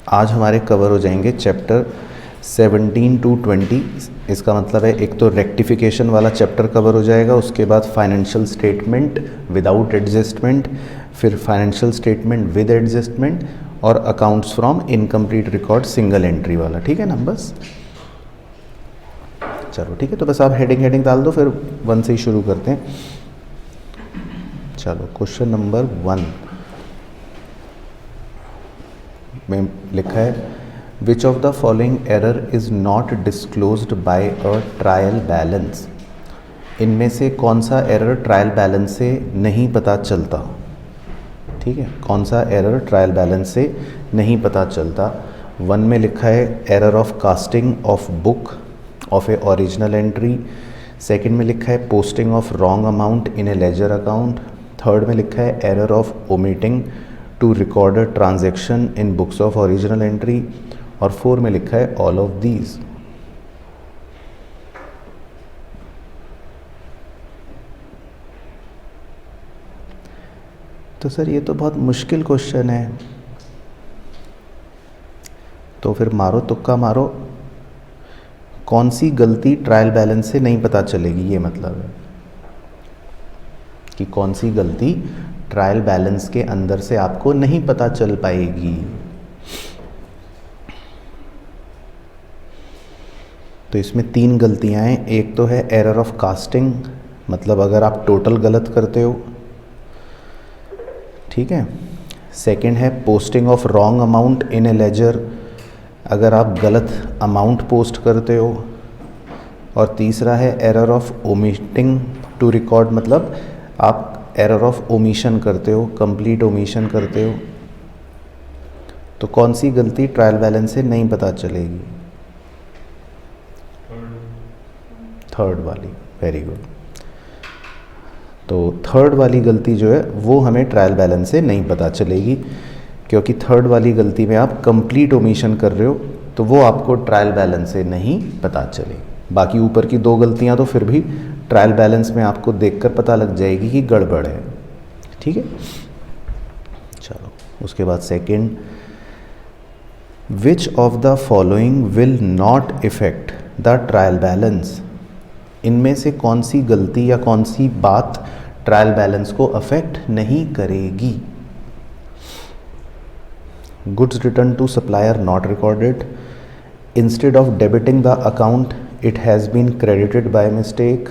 आज हमारे कवर हो जाएंगे चैप्टर 17 to 20। इसका मतलब है एक तो रेक्टिफिकेशन वाला चैप्टर कवर हो जाएगा, उसके बाद फाइनेंशियल स्टेटमेंट विदाउट एडजस्टमेंट, फिर फाइनेंशियल स्टेटमेंट विद एडजस्टमेंट और accounts from incomplete record single entry वाला। ठीक है ना? बस चलो ठीक है, तो बस आप हेडिंग डाल दो, फिर 1 से ही शुरू करते हैं। चलो क्वेश्चन नंबर 1 में लिखा है which of the following error is not disclosed by a trial balance. इनमें से कौन सा एरर ट्रायल बैलेंस से नहीं पता चलता? ठीक है, कौन सा एरर ट्रायल बैलेंस से नहीं पता चलता? 1 में लिखा है error of casting of book of a original entry. Second में लिखा है posting of wrong amount in a ledger account. Third में लिखा है error of omitting to record a transaction in books of original entry. और 4 में लिखा है ऑल ऑफ दीज। तो सर ये तो बहुत मुश्किल क्वेश्चन है, तो फिर मारो तुक्का मारो। कौन सी गलती ट्रायल बैलेंस से नहीं पता चलेगी, ये मतलब है कि कौन सी गलती ट्रायल बैलेंस के अंदर से आपको नहीं पता चल पाएगी। तो इसमें 3 गलतियां हैं। एक तो है एरर ऑफ कास्टिंग, मतलब अगर आप टोटल गलत करते हो। ठीक है। सेकंड है posting of wrong amount in a ledger, अगर आप गलत अमाउंट पोस्ट करते हो। और तीसरा है error of omitting to record, मतलब आप एरर ऑफ ओमिशन करते हो, कंप्लीट ओमिशन करते हो। तो कौन सी गलती ट्रायल बैलेंस से नहीं पता चलेगी? थर्ड वाली। Very good. तो थर्ड वाली गलती जो है वो हमें ट्रायल बैलेंस से नहीं पता चलेगी, क्योंकि थर्ड वाली गलती में आप कंप्लीट ओमिशन कर रहे हो, तो वो आपको ट्रायल बैलेंस से नहीं पता चलेगी। बाकी ऊपर की 2 गलतियां तो फिर भी ट्रायल बैलेंस में आपको देखकर पता लग जाएगी कि गड़बड़ है। ठीक है, चलो उसके बाद second, which of the following will not effect the trial balance. इनमें से कौन सी गलती या कौन सी बात ट्रायल बैलेंस को अफेक्ट नहीं करेगी? Goods return to supplier not recorded, instead of debiting the account it has been credited by mistake,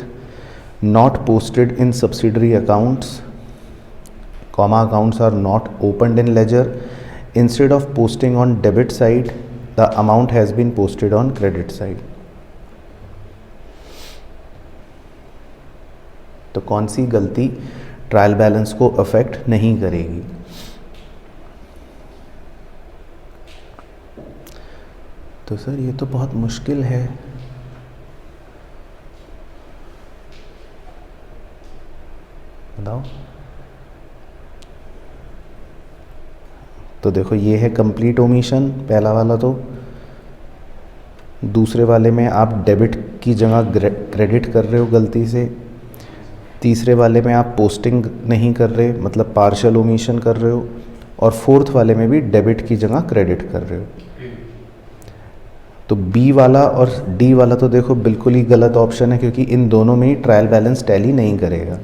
not posted in subsidiary accounts, comma accounts are not opened in ledger, instead of posting on debit side the amount has been posted on credit side. तो कौन सी गलती trial balance को affect नहीं करेगी? तो sir ये तो बहुत मुश्किल है। बताओ। तो देखो ये है कंप्लीट ओमिशन, पहला वाला। तो दूसरे वाले में आप डेबिट की जगह क्रेडिट कर रहे हो गलती से। तीसरे वाले में आप पोस्टिंग नहीं कर रहे, मतलब पार्शियल ओमिशन कर रहे हो। और फोर्थ वाले में भी डेबिट की जगह क्रेडिट कर रहे हो। तो बी वाला और डी वाला तो देखो बिल्कुल ही गलत ऑप्शन है, क्योंकि इन दोनों में ही ट्रायल बैलेंस टैली नहीं करेगा।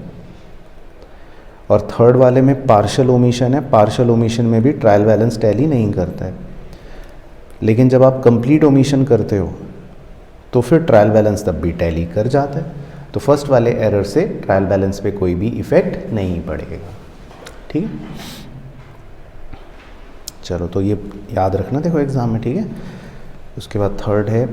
और थर्ड वाले में पार्शियल ओमिशन है, पार्शियल ओमिशन में भी ट्रायल बैलेंस टैली नहीं करता है। लेकिन जब आप कंप्लीट ओमिशन करते हो तो फिर ट्रायल बैलेंस तब भी टैली कर जाता है। तो फर्स्ट वाले एरर से ट्रायल बैलेंस पे कोई भी इफेक्ट नहीं पड़ेगा। ठीक है, चलो तो ये याद रखना देखो एग्जाम में। ठीक है, उसके बाद थर्ड है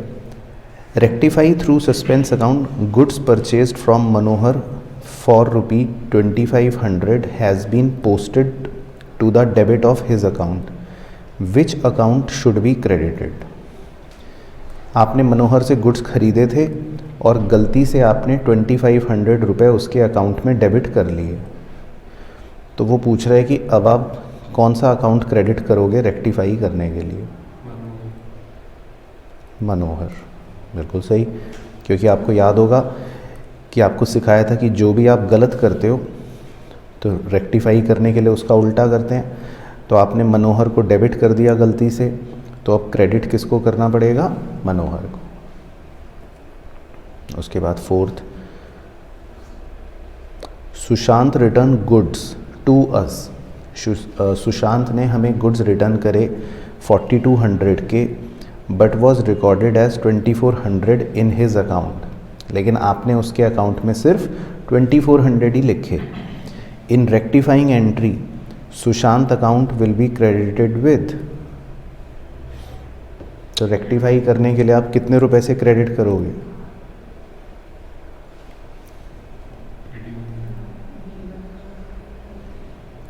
rectify through suspense account goods purchased from Manohar for ₹2500 has been posted to the debit of his account, which account should be credited. आपने मनोहर से गुड्स खरीदे थे और गलती से आपने 2500 रुपये उसके अकाउंट में डेबिट कर लिए। तो वो पूछ रहा है कि अब आप कौन सा अकाउंट क्रेडिट करोगे रेक्टिफाई करने के लिए? मनोहर। बिल्कुल सही, क्योंकि आपको याद होगा कि आपको सिखाया था कि जो भी आप गलत करते हो तो रेक्टिफाई करने के लिए उसका उल्टा करते हैं। तो आपने मनोहर को डेबिट कर दिया गलती से, तो अब क्रेडिट किसको करना पड़ेगा? मनोहर को। उसके बाद fourth, Sushant return goods to us. Sushant ने हमें गुड्स रिटर्न करे 4200 के, but was recorded as 2400 in his account. लेकिन आपने उसके अकाउंट में सिर्फ 2400 ही लिखे। In rectifying entry Sushant account will be credited with. तो रेक्टिफाई करने के लिए आप कितने रुपए से क्रेडिट करोगे?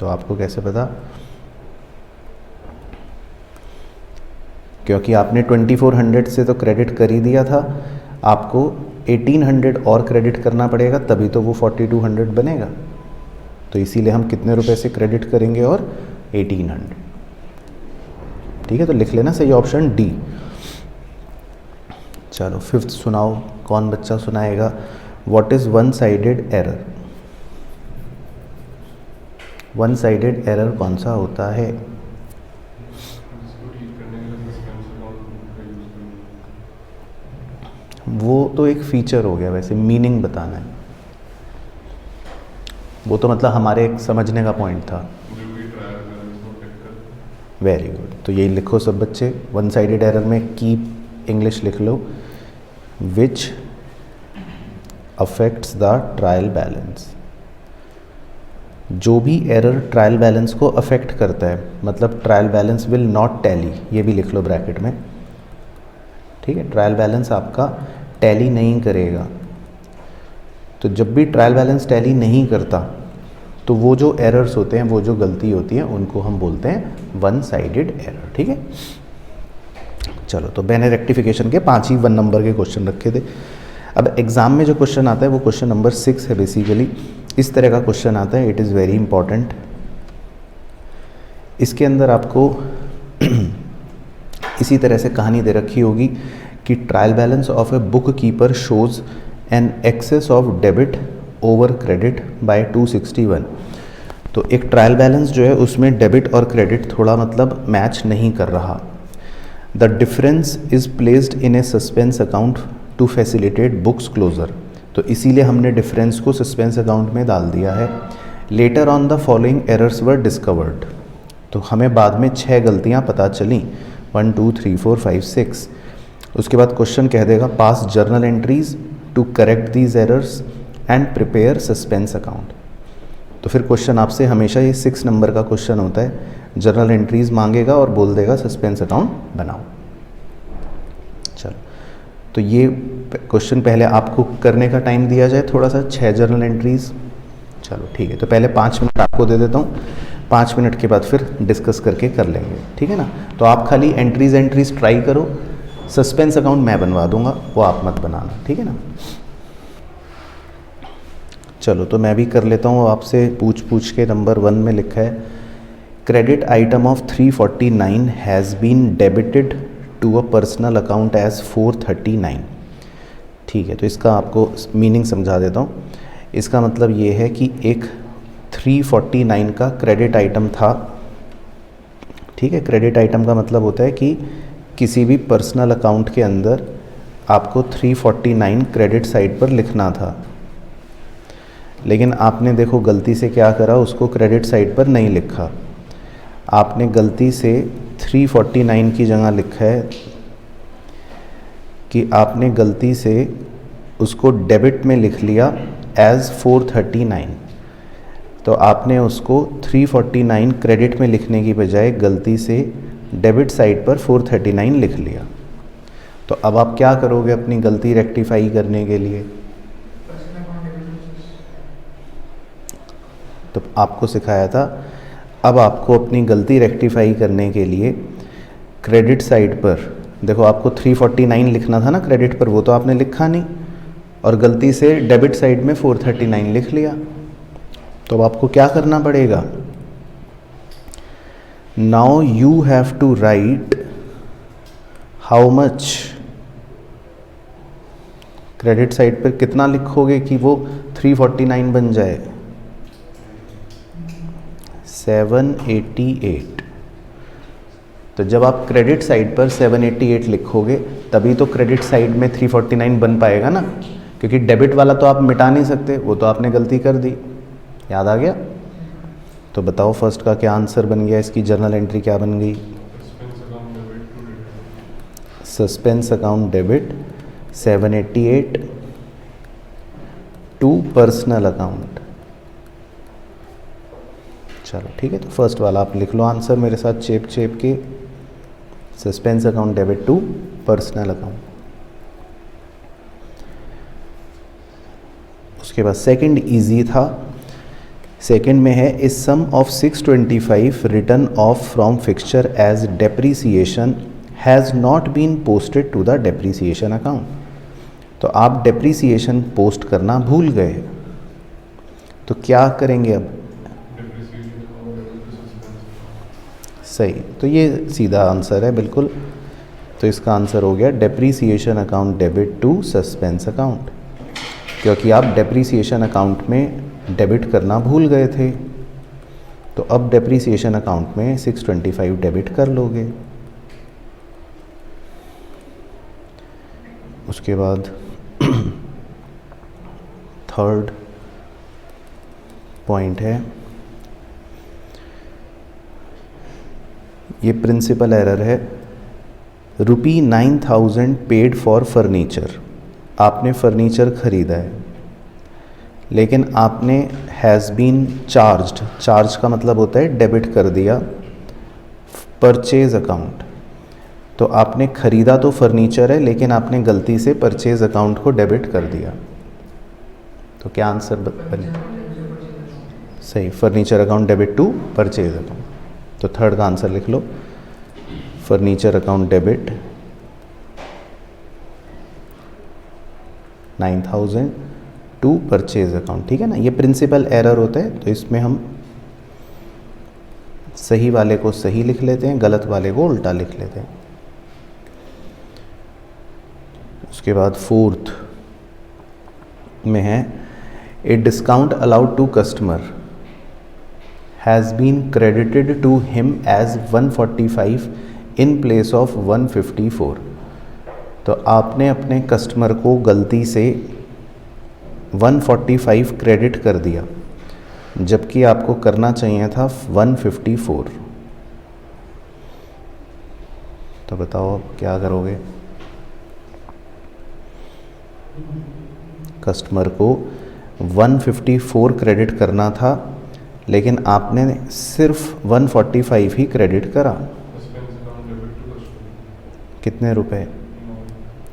तो आपको कैसे पता? क्योंकि आपने 2400 से तो क्रेडिट कर ही दिया था, आपको 1800 और क्रेडिट करना पड़ेगा, तभी तो वो 4200 बनेगा। तो इसीलिए हम कितने रुपए से क्रेडिट करेंगे? और 1800। ठीक है, तो लिख लेना सही ऑप्शन डी। चलो फिफ्थ सुनाओ, कौन बच्चा सुनाएगा? What is one sided error? One sided error कौन सा होता है? वो तो एक फीचर हो गया, वैसे मीनिंग बताना है, वो तो मतलब हमारे एक समझने का पॉइंट था। वेरी गुड, तो यही लिखो सब बच्चे। वन साइडेड एरर में की इंग्लिश लिख लो, which affects the trial balance. जो भी एरर ट्रायल बैलेंस को अफेक्ट करता है, मतलब trial balance will not tally, ये भी लिख लो ब्रैकेट में। ठीक है, ट्रायल बैलेंस आपका टैली नहीं करेगा। तो जब भी ट्रायल बैलेंस टैली नहीं करता, तो वो जो एरर्स होते हैं, वो जो गलती होती है, उनको हम बोलते हैं वन साइडेड एरर। ठीक है, चलो, तो मैंने रेक्टिफिकेशन के 5 ही 1 नंबर के क्वेश्चन रखे थे। अब एग्जाम में जो क्वेश्चन आता है वो क्वेश्चन नंबर 6 है। बेसिकली इस तरह का क्वेश्चन आता है, इट इज़ वेरी इंपॉर्टेंट। इसके अंदर आपको इसी तरह से कहानी दे रखी होगी कि trial balance of a book keeper shows an excess of debit over credit by 261। तो एक ट्रायल बैलेंस जो है उसमें डेबिट और क्रेडिट थोड़ा मतलब मैच नहीं कर रहा। The difference is placed in a suspense account to facilitate books closure. तो इसीलिए हमने डिफरेंस को सस्पेंस अकाउंट में डाल दिया है। Later on the following errors were discovered. तो हमें बाद में 6 गलतियां पता चली, 1 2 3 4 5 6। उसके बाद क्वेश्चन कह देगा pass journal entries to correct these errors and prepare suspense account. तो फिर क्वेश्चन आपसे हमेशा ये 6 नंबर का क्वेश्चन होता है, जर्नल एंट्रीज मांगेगा और बोल देगा सस्पेंस अकाउंट बनाओ। चलो, तो ये क्वेश्चन पहले आपको करने का टाइम दिया जाए थोड़ा सा, 6 जर्नल एंट्रीज। चलो ठीक है, तो पहले 5 मिनट आपको दे देता हूँ, 5 मिनट के बाद फिर डिस्कस करके कर लेंगे। ठीक है ना? तो आप खाली एंट्रीज ट्राई करो, सस्पेंस अकाउंट मैं बनवा दूंगा, वो आप मत बनाना। ठीक है ना? चलो, तो मैं भी कर लेता हूँ आपसे पूछ के। नंबर 1 में लिखा है credit item of 349 has been debited to a personal account as 439। ठीक है, तो इसका आपको मीनिंग समझा देता हूँ। इसका मतलब ये है कि एक 349 का क्रेडिट आइटम था। ठीक है, क्रेडिट आइटम का मतलब होता है कि किसी भी पर्सनल अकाउंट के अंदर आपको 349 क्रेडिट साइड पर लिखना था, लेकिन आपने देखो गलती से क्या करा, उसको क्रेडिट साइड पर नहीं लिखा। आपने गलती से 349 की जगह लिखा है कि आपने गलती से उसको डेबिट में लिख लिया एज 439। तो आपने उसको 349 क्रेडिट में लिखने की बजाय गलती से डेबिट साइड पर 439 लिख लिया। तो अब आप क्या करोगे अपनी गलती रेक्टिफाई करने के लिए? तो आपको सिखाया था, अब आपको अपनी गलती रेक्टिफाई करने के लिए क्रेडिट साइड पर देखो, आपको 349 लिखना था ना क्रेडिट पर, वो तो आपने लिखा नहीं और गलती से डेबिट साइड में 439 लिख लिया। तो अब आपको क्या करना पड़ेगा? Now you have to write how much. Credit side पर कितना लिखोगे कि वो 349 बन जाए? 788। तो जब आप क्रेडिट साइड पर 788 लिखोगे तभी तो क्रेडिट साइड में 349 बन पाएगा ना, क्योंकि डेबिट वाला तो आप मिटा नहीं सकते, वो तो आपने गलती कर दी। याद आ गया? तो बताओ फर्स्ट का क्या आंसर बन गया, इसकी जर्नल एंट्री क्या बन गई? Suspense account debit 788 to personal account. चलो ठीक है, तो फर्स्ट वाला आप लिख लो आंसर मेरे साथ चेप के, suspense account debit to personal account. उसके बाद सेकंड इजी था, सेकंड में है इस sum of 625 written off from fixture as depreciation has not been posted to the depreciation account. तो आप डेप्रीसिएशन पोस्ट करना भूल गए, तो क्या करेंगे अब? सही, तो ये सीधा आंसर है बिल्कुल। तो इसका आंसर हो गया depreciation account debit to suspense account, क्योंकि आप डेप्रीसिएशन अकाउंट में डेबिट करना भूल गए थे, तो अब डेप्रीसिएशन अकाउंट में 625 डेबिट कर लोगे। उसके बाद थर्ड पॉइंट है, ये प्रिंसिपल एरर है। ₹9,000 पेड फॉर फर्नीचर, आपने फर्नीचर खरीदा है लेकिन आपने हैज़ बीन चार्ज्ड, चार्ज का मतलब होता है डेबिट कर दिया, परचेज अकाउंट। तो आपने खरीदा तो फर्नीचर है लेकिन आपने गलती से परचेज अकाउंट को डेबिट कर दिया, तो क्या आंसर बने? सही, furniture account debit to purchase account. तो थर्ड का आंसर लिख लो, furniture account debit 9,000 to purchase account. ठीक है ना, ये प्रिंसिपल एरर होता है, तो इसमें हम सही वाले को सही लिख लेते हैं, गलत वाले को उल्टा लिख लेते हैं। उसके बाद फोर्थ में है a discount allowed to customer has been credited to him as 145 in place of 154। तो आपने अपने कस्टमर को गलती से 145 क्रेडिट कर दिया, जबकि आपको करना चाहिए था 154। तो बताओ अब क्या करोगे? कस्टमर को 154 क्रेडिट करना था लेकिन आपने सिर्फ 145 ही क्रेडिट करा। कितने रुपए?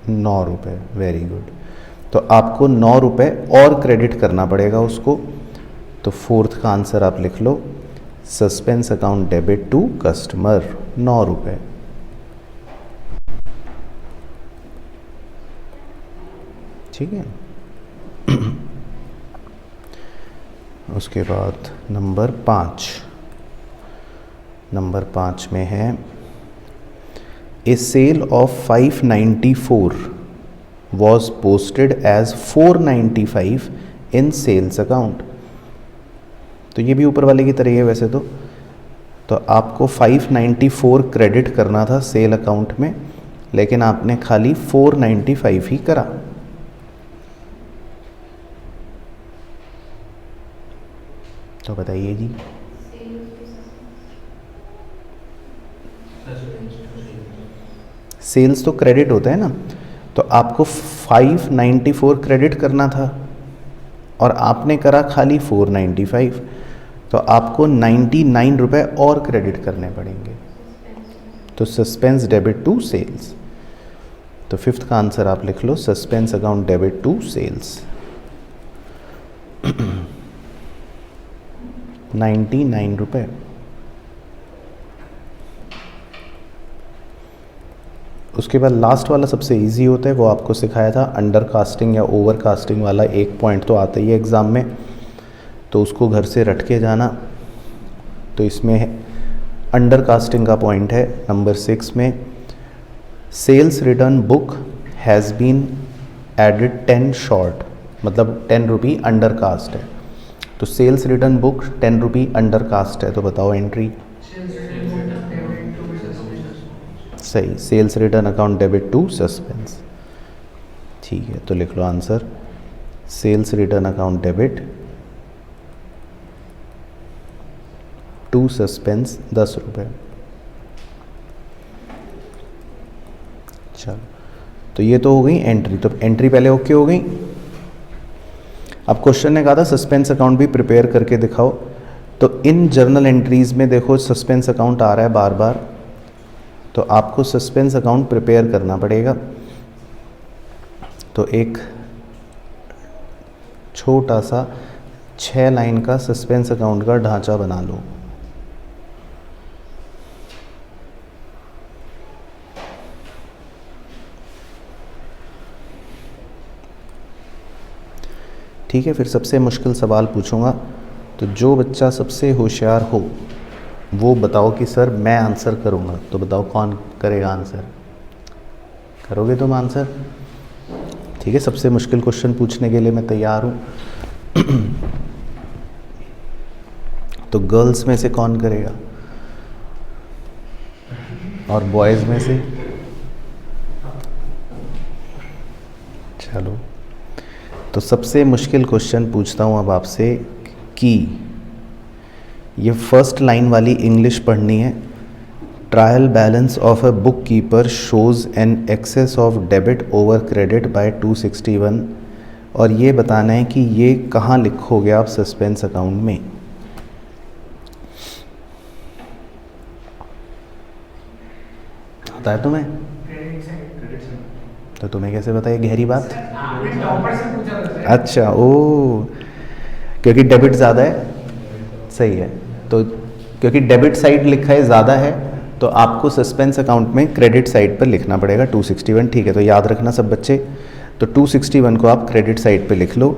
9 रुपये। Very good. तो आपको 9 रुपये और क्रेडिट करना पड़ेगा उसको। तो फोर्थ का आंसर आप लिख लो, suspense account debit to customer 9 रुपये। ठीक है। उसके बाद नंबर 5 में है a sale of 594 was posted as 495 in sales account. तो ये भी ऊपर वाले की तरह है वैसे तो आपको 594 क्रेडिट करना था सेल अकाउंट में, लेकिन आपने खाली 495 ही करा। तो बताइए जी। सेल्स तो क्रेडिट होता है ना, तो आपको 594 क्रेडिट करना था और आपने करा खाली 495, तो आपको 99 रुपये और क्रेडिट करने पड़ेंगे। तो सस्पेंस डेबिट टू सेल्स। तो फिफ्थ का आंसर आप लिख लो, suspense account debit to sales 99 रुपये। उसके बाद लास्ट वाला सबसे इजी होता है, वो आपको सिखाया था अंडर कास्टिंग या ओवर कास्टिंग वाला। एक पॉइंट तो आता ही है एग्ज़ाम में, तो उसको घर से रट के जाना। तो इसमें अंडर कास्टिंग का पॉइंट है नंबर 6 में, sales return book has been added 10 short, मतलब 10 रुपी अंडर कास्ट है। तो sales return book 10 rupee under cast है, तो बताओ एंट्री। सही, sales return account debit to suspense. ठीक है, तो लिख लो answer, sales return account debit to suspense 10 रुपये। चलो, तो ये तो हो गई एंट्री, तो एंट्री पहले ओके हो गई। अब क्वेश्चन ने कहा था सस्पेंस अकाउंट भी प्रिपेयर करके दिखाओ, तो इन जर्नल एंट्रीज में देखो सस्पेंस अकाउंट आ रहा है बार बार, तो आपको सस्पेंस अकाउंट प्रिपेयर करना पड़ेगा। तो एक छोटा सा 6 लाइन का सस्पेंस अकाउंट का ढांचा बना लो। ठीक है, फिर सबसे मुश्किल सवाल पूछूंगा, तो जो बच्चा सबसे होशियार हो वो बताओ कि सर मैं आंसर करूंगा, तो बताओ कौन करेगा आंसर? करोगे तुम आंसर? ठीक है, सबसे मुश्किल क्वेश्चन पूछने के लिए मैं तैयार हूँ। तो गर्ल्स में से कौन करेगा और बॉयज़ में से? चलो, तो सबसे मुश्किल क्वेश्चन पूछता हूँ अब आपसे कि ये फर्स्ट लाइन वाली इंग्लिश पढ़नी है। Trial balance of a book keeper shows an excess of debit over credit by 261, और ये बताना है कि ये कहाँ लिखोगे आप सस्पेंस अकाउंट में। आता है तुम्हें? तो तुम्हें कैसे बताइए गहरी बात? अच्छा, ओ, क्योंकि डेबिट ज़्यादा है, सही है। तो क्योंकि डेबिट साइड लिखा है ज़्यादा है, तो आपको सस्पेंस अकाउंट में क्रेडिट साइड पर लिखना पड़ेगा 261। ठीक है, तो याद रखना सब बच्चे, तो 261 को आप क्रेडिट साइड पे लिख लो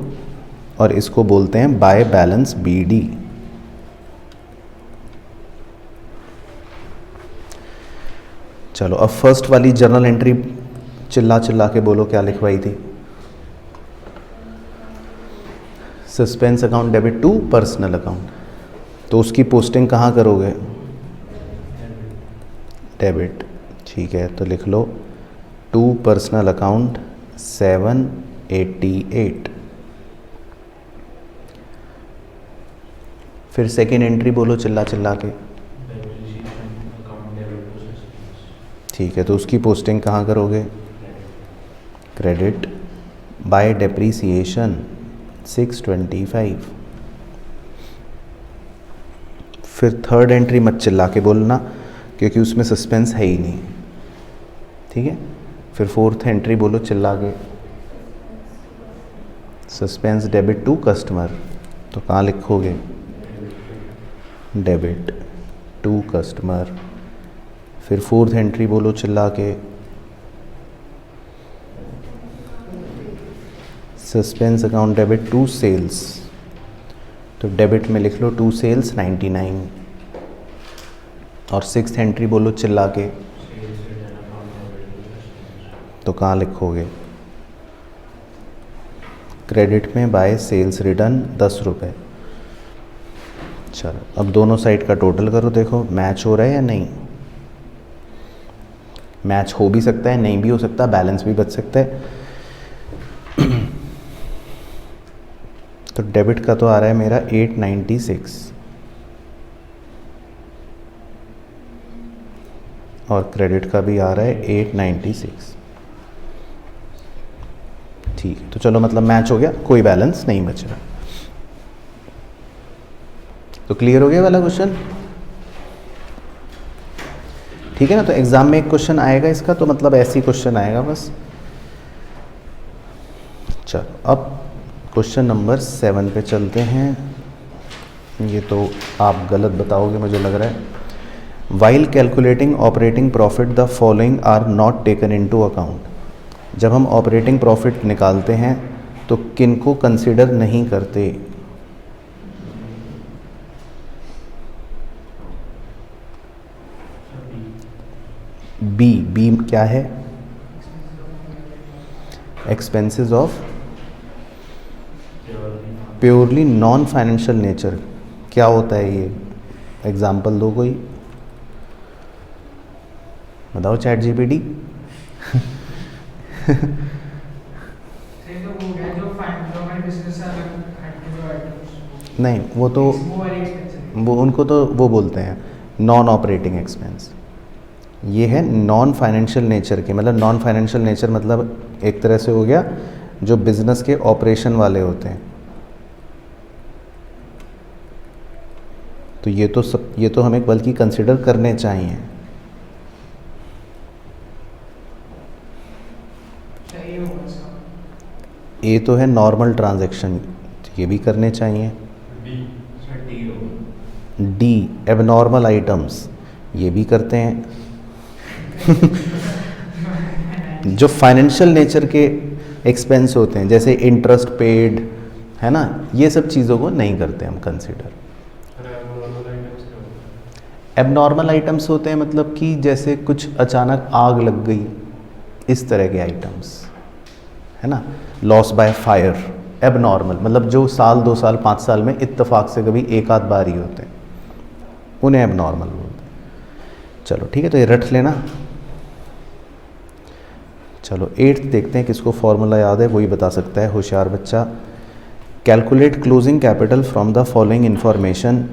और इसको बोलते हैं बाय बैलेंस BD। चलो, अब फर्स्ट वाली जर्नल एंट्री चिल्ला चिल्ला के बोलो क्या लिखवाई थी? Suspense account debit to personal account, तो उसकी पोस्टिंग कहाँ करोगे? डेबिट। ठीक है, तो लिख लो टू पर्सनल अकाउंट 788। फिर सेकेंड एंट्री बोलो चिल्ला चिल्ला के। ठीक है, तो उसकी पोस्टिंग कहाँ करोगे? Credit by depreciation 625। फिर थर्ड एंट्री मत चिल्ला के बोलना क्योंकि उसमें सस्पेंस है ही नहीं। ठीक है, फिर फोर्थ एंट्री बोलो चिल्ला के, सस्पेंस डेबिट टू कस्टमर, तो कहाँ लिखोगे? Debit to customer. फिर फोर्थ एंट्री बोलो चिल्ला के, suspense account debit to sales, तो डेबिट में लिख लो टू सेल्स 99। और सिक्स्थ एंट्री बोलो चिल्ला के, तो कहाँ लिखोगे? क्रेडिट में बाय सेल्स रिटर्न 10 रुपये। चलो, अब दोनों साइड का टोटल करो, देखो मैच हो रहा है या नहीं। मैच हो भी सकता है, नहीं भी हो सकता, बैलेंस भी बच सकता है। तो डेबिट का तो आ रहा है मेरा 896 और क्रेडिट का भी आ रहा है 896। ठीक है, तो चलो मतलब मैच हो गया, कोई बैलेंस नहीं बच रहा। तो क्लियर हो गया वाला क्वेश्चन? ठीक है ना, तो एग्जाम में एक क्वेश्चन आएगा इसका, तो मतलब ऐसी क्वेश्चन आएगा बस। चलो, अब क्वेश्चन नंबर 7 पे चलते हैं। ये तो आप गलत बताओगे मुझे लग रहा है। While calculating operating profit the following are not taken into account. जब हम ऑपरेटिंग प्रॉफिट निकालते हैं तो किन को कंसिडर नहीं करते? बी। बी क्या है? Expenses of purely non financial nature. क्या होता है ये? एग्जाम्पल दो कोई। बताओ चैट जीपीटी। तो वो गया जो हमारे बिजनेस से अलग हटके जो आइटम्स नहीं वो तो वो वाली एक्सपेंसिव वो उनको तो वो बोलते हैं नॉन ऑपरेटिंग एक्सपेंस। ये है नॉन फाइनेंशियल नेचर के, मतलब नॉन फाइनेंशियल नेचर मतलब एक तरह से हो गया जो बिजनेस के ऑपरेशन वाले होते हैं। तो ये तो हमें बल्कि कंसिडर करने चाहिए। ये होगा इसका ए तो है नॉर्मल ट्रांजैक्शन, ये भी करने चाहिए। डी एबनॉर्मल आइटम्स, ये भी करते हैं। जो फाइनेंशियल नेचर के एक्सपेंस होते हैं जैसे इंटरेस्ट पेड है ना, ये सब चीज़ों को नहीं करते हम कंसिडर। एबनॉर्मल आइटम्स होते हैं मतलब कि जैसे कुछ अचानक आग लग गई, इस तरह के आइटम्स है ना। लॉस बाय फायर एबनॉर्मल, मतलब जो साल 2 साल 5 साल में इत्तेफाक से कभी एक आध बार ही होते हैं, उन्हें एबनॉर्मल बोलते हैं। चलो ठीक है, तो ये रट लेना। चलो 8th देखते हैं, किसको फॉर्मूला याद है वही बता सकता है, होशियार बच्चा। Calculate closing capital from the following information.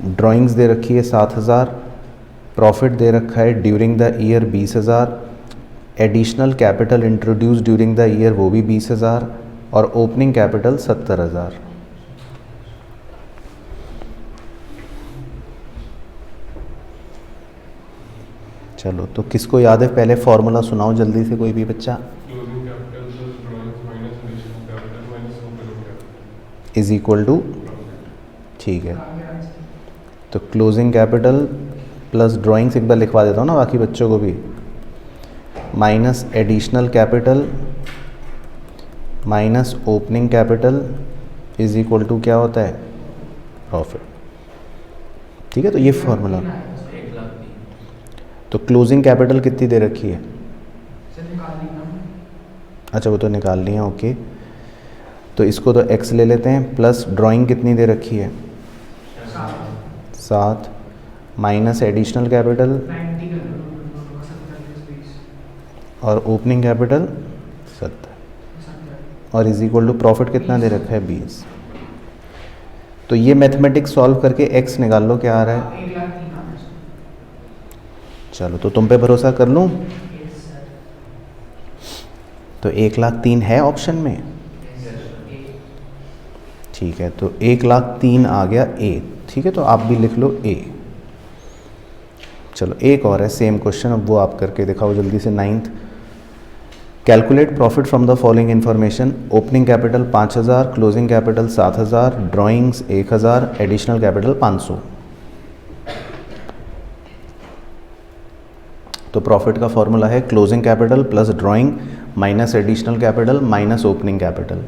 Drawings दे रखी है 7000, प्रॉफिट दे रखा है during the year 20,000, additional capital introduce during the year वो भी 20,000, और ओपनिंग कैपिटल 70,000। चलो तो किसको याद है, पहले फॉर्मूला सुनाओ जल्दी से कोई भी बच्चा। इज इक्वल टू, ठीक है, तो क्लोजिंग कैपिटल प्लस ड्राइंग्स एक बार लिखवा देता हूँ ना बाकी बच्चों को भी, minus additional capital minus opening capital is equal to क्या होता है, प्रॉफिट। ठीक है, तो ये फॉर्मूला। तो क्लोजिंग कैपिटल कितनी दे रखी है, अच्छा वो तो निकाल लिया, ओके। तो इसको तो x ले लेते हैं, प्लस ड्राइंग कितनी दे रखी है 7, माइनस एडिशनल कैपिटल और ओपनिंग कैपिटल 70 और इज इक्वल टू प्रॉफिट कितना दे रखा है 20। तो ये मैथमेटिक्स सॉल्व करके x निकाल लो क्या आ रहा है। चलो तो तुम पे भरोसा कर लूँ, तो 1,03,000 है ऑप्शन में, ठीक है, तो 1,03,000 आ गया ए। ठीक है, तो आप भी लिख लो ए। चलो एक और है सेम क्वेश्चन, अब वो आप करके दिखाओ जल्दी से। 9th, calculate profit from the following information. Opening capital 5,000, closing capital 7,000, drawings 1,000, additional capital 500। तो प्रॉफिट का फॉर्मूला है closing capital plus drawing minus additional capital minus opening capital.